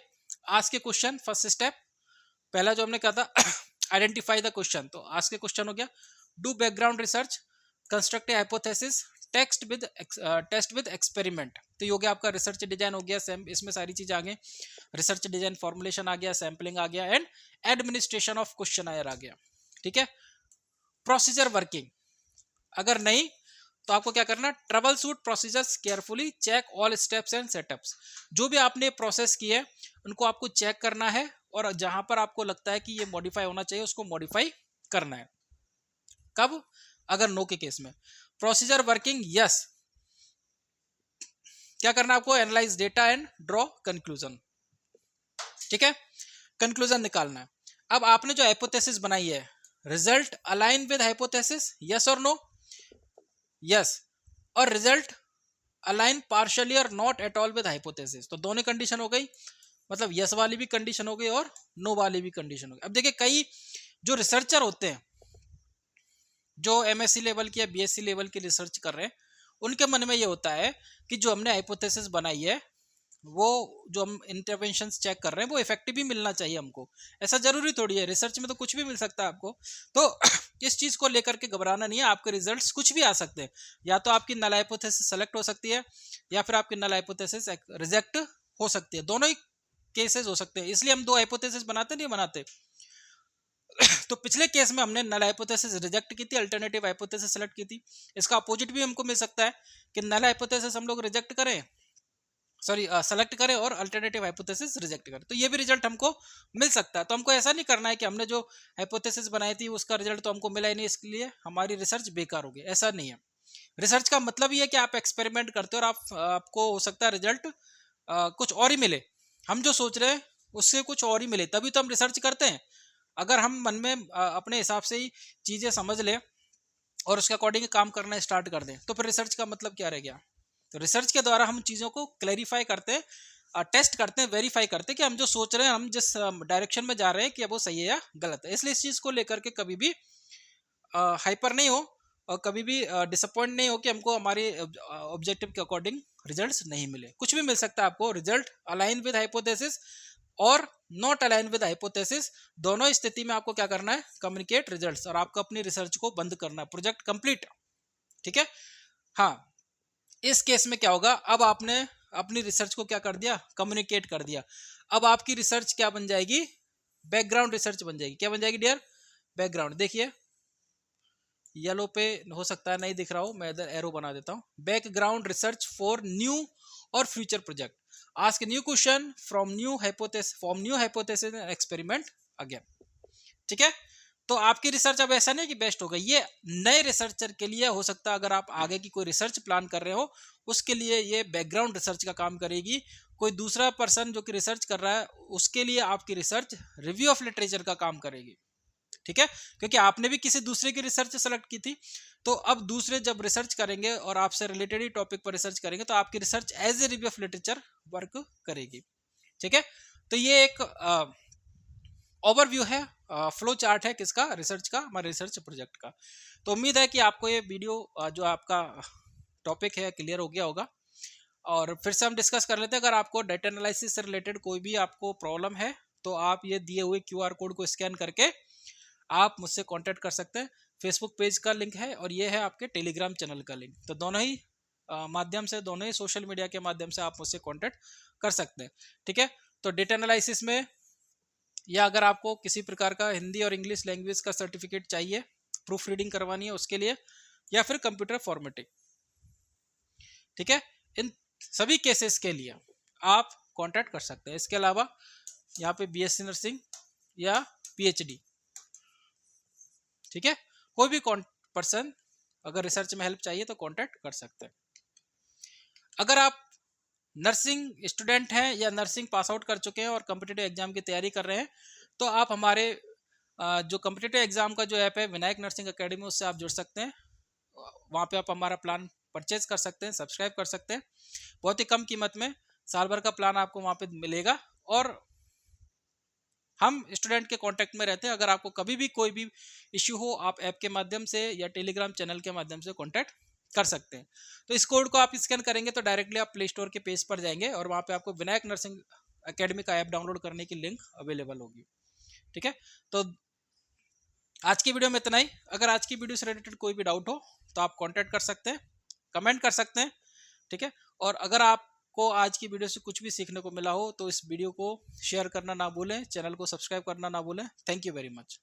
आज के क्वेश्चन. फर्स्ट स्टेप पहला जो हमने कहा था आइडेंटिफाई द क्वेश्चन, तो आज के क्वेश्चन हो गया do background research, construct a hypothesis, test with experiment. तो ये हो गया आपका रिसर्च डिजाइन हो गया, सेम इसमें सारी चीजें आ गई, रिसर्च डिजाइन फॉर्मुलेशन आ गया, सैम्पलिंग आ गया एंड एडमिनिस्ट्रेशन ऑफ क्वेश्चनायर आ गया। ठीक है, प्रोसीजर वर्किंग, अगर नहीं तो आपको क्या करना, trouble shoot procedures carefully, check all steps and setups. जो भी आपने प्रोसेस की है उनको आपको चेक करना है और जहां पर आपको लगता है कि ये मॉडिफाई होना चाहिए उसको मॉडिफाई करना है। कब, अगर नो के केस में। प्रोसीजर वर्किंग यस, क्या करना आपको, analyse data and draw conclusion. ठीक है, कंक्लूजन निकालना है। अब आपने जो हाइपोथेसिस बनाई है, result align with hypothesis, yes और नो, यस, और रिजल्ट अलाइन पार्शियली और not at all with hypothesis, तो दोनों कंडीशन हो गई, मतलब यस वाली भी कंडीशन हो गई और नो वाली भी कंडीशन हो गई। अब देखिए कई जो रिसर्चर होते हैं जो एमएससी लेवल की या बीएससी लेवल की रिसर्च कर रहे हैं, उनके मन में ये होता है कि जो हमने हाइपोथेसिस बनाई है वो जो हम इंटरवेंशंस चेक कर रहे हैं वो इफेक्टिव भी मिलना चाहिए हमको। ऐसा जरूरी थोड़ी है, रिसर्च में तो कुछ भी मिल सकता है आपको। तो इस चीज को लेकर के घबराना नहीं है, आपके रिजल्ट्स कुछ भी आ सकते हैं, या तो आपकी नल हाइपोथेसिस सेलेक्ट हो सकती है या फिर आपकी नल हाइपोथेसिस रिजेक्ट हो सकती है, दोनों ही केसेस हो सकते हैं। इसलिए हम दो हाइपोथेसिस बनाते नहीं बनाते। तो पिछले केस में हमने नल हाइपोथेसिस रिजेक्ट की थी, अल्टरनेटिव हाइपोथेसिस सेलेक्ट की थी। इसका अपोजिट भी हमको मिल सकता है कि नल हाइपोथेसिस हम लोग रिजेक्ट करें, सॉरी सेलेक्ट करें और अल्टरनेटिव हाइपोथेसिस रिजेक्ट करें, तो ये भी रिजल्ट हमको मिल सकता है। तो हमको ऐसा नहीं करना है कि हमने जो हाइपोथेसिस बनाई थी उसका रिजल्ट तो हमको मिला ही नहीं, इसलिए हमारी रिसर्च बेकार हो गई, ऐसा नहीं है। रिसर्च का मतलब ये है कि आप एक्सपेरिमेंट करते हो और आपको हो सकता है रिजल्ट कुछ और ही मिले, हम जो सोच रहे हैं उससे कुछ और ही मिले, तभी तो हम रिसर्च करते हैं। अगर हम मन में अपने हिसाब से ही चीजें समझ लें और उसके अकॉर्डिंग काम करना स्टार्ट कर दें तो फिर रिसर्च का मतलब क्या रह गया। तो रिसर्च के द्वारा हम चीज़ों को क्लैरिफाई करते हैं, टेस्ट करते हैं, वेरीफाई करते हैं कि हम जो सोच रहे हैं, हम जिस डायरेक्शन में जा रहे हैं कि वो सही है या गलत है। इसलिए इस चीज़ को लेकर के कभी भी हाइपर नहीं हो और कभी भी डिसअपॉइंट नहीं हो कि हमको हमारे ऑब्जेक्टिव के अकॉर्डिंग रिजल्ट्स नहीं मिले। कुछ भी मिल सकता है आपको, रिजल्ट अलाइन विद हाइपोथेसिस और नॉट अलाइन विद हाइपोथेसिस, दोनों स्थिति में आपको क्या करना है, कम्युनिकेट रिजल्ट्स, और आपको अपनी रिसर्च को बंद करना है, प्रोजेक्ट कंप्लीट। ठीक है, हाँ, इस केस में क्या होगा, अब आपने अपनी रिसर्च को क्या कर दिया, कम्युनिकेट कर दिया। अब आपकी रिसर्च क्या बन जाएगी, बैकग्राउंड रिसर्च बन जाएगी। क्या बन जाएगी डियर, बैकग्राउंड। देखिए येलो पे हो सकता है नहीं दिख रहा हो, मैं इधर एरो बना देता हूं। बैकग्राउंड रिसर्च फॉर न्यू और future project, ask new question from new hypothesis and experiment again. ठीक है, तो आपकी रिसर्च अब ऐसा नहीं कि बेस्ट हो गई, ये नए रिसर्चर के लिए हो सकता है, अगर आप आगे की कोई रिसर्च प्लान कर रहे हो उसके लिए ये बैकग्राउंड रिसर्च का काम करेगी। कोई दूसरा पर्सन जो कि रिसर्च कर रहा है उसके लिए आपकी रिसर्च रिव्यू ऑफ लिटरेचर का काम करेगी। ठीक है, क्योंकि आपने भी किसी दूसरे की रिसर्च सेलेक्ट की थी, तो अब दूसरे जब रिसर्च करेंगे और आपसे रिलेटेड ही टॉपिक पर रिसर्च करेंगे तो आपकी research as a review of literature work करेगी। ठीक है, तो ये एक ओवरव्यू है, फ्लो चार्ट है किसका, रिसर्च का, हमारे रिसर्च प्रोजेक्ट का। तो उम्मीद है कि आपको ये वीडियो जो आपका टॉपिक है क्लियर हो गया होगा। और फिर से हम डिस्कस कर लेते हैं, अगर आपको डेटा एनालिसिस से रिलेटेड कोई भी आपको प्रॉब्लम है तो आप ये दिए हुए QR कोड को स्कैन करके आप मुझसे कांटेक्ट कर सकते हैं। फेसबुक पेज का लिंक है और ये है आपके टेलीग्राम चैनल का लिंक, तो दोनों ही माध्यम से, दोनों ही सोशल मीडिया के माध्यम से आप मुझसे कांटेक्ट कर सकते हैं। ठीक है, तो डेटा एनालिसिस में या अगर आपको किसी प्रकार का हिंदी और इंग्लिश लैंग्वेज का सर्टिफिकेट चाहिए, प्रूफ रीडिंग करवानी है उसके लिए, या फिर कंप्यूटर फॉर्मेटिंग, ठीक है, इन सभी केसेस के लिए आप कांटेक्ट कर सकते हैं। इसके अलावा यहाँ पे BSc नर्सिंग या PhD, ठीक है, कोई भी पर्सन अगर रिसर्च में हेल्प चाहिए तो कांटेक्ट कर सकते हैं। अगर आप नर्सिंग स्टूडेंट हैं या नर्सिंग पास आउट कर चुके हैं और कॉम्पिटिटिव एग्जाम की तैयारी कर रहे हैं तो आप हमारे जो कॉम्पिटिटिव एग्जाम का जो ऐप है विनायक नर्सिंग एकेडमी, उससे आप जुड़ सकते हैं। वहाँ पे आप हमारा प्लान परचेज कर सकते हैं, सब्सक्राइब कर सकते हैं, बहुत ही कम कीमत में साल भर का प्लान आपको वहाँ पे मिलेगा। और हम स्टूडेंट के कांटेक्ट में रहते हैं, अगर आपको कभी भी कोई भी इश्यू हो आप ऐप के माध्यम से या टेलीग्राम चैनल के माध्यम से कांटेक्ट कर सकते हैं। तो इस कोड को आप स्कैन करेंगे तो डायरेक्टली आप प्ले स्टोर के पेज पर जाएंगे और वहाँ पे आपको विनायक नर्सिंग एकेडमी का ऐप डाउनलोड करने की लिंक अवेलेबल होगी। ठीक है, तो आज की वीडियो में इतना ही। अगर आज की वीडियो से रिलेटेड कोई भी डाउट हो तो आप कांटेक्ट कर सकते हैं, कमेंट कर सकते हैं, ठीक है। और अगर आपको आज की वीडियो से कुछ भी सीखने को मिला हो तो इस वीडियो को शेयर करना ना भूलें, चैनल को सब्सक्राइब करना ना भूलें। Thank you very much.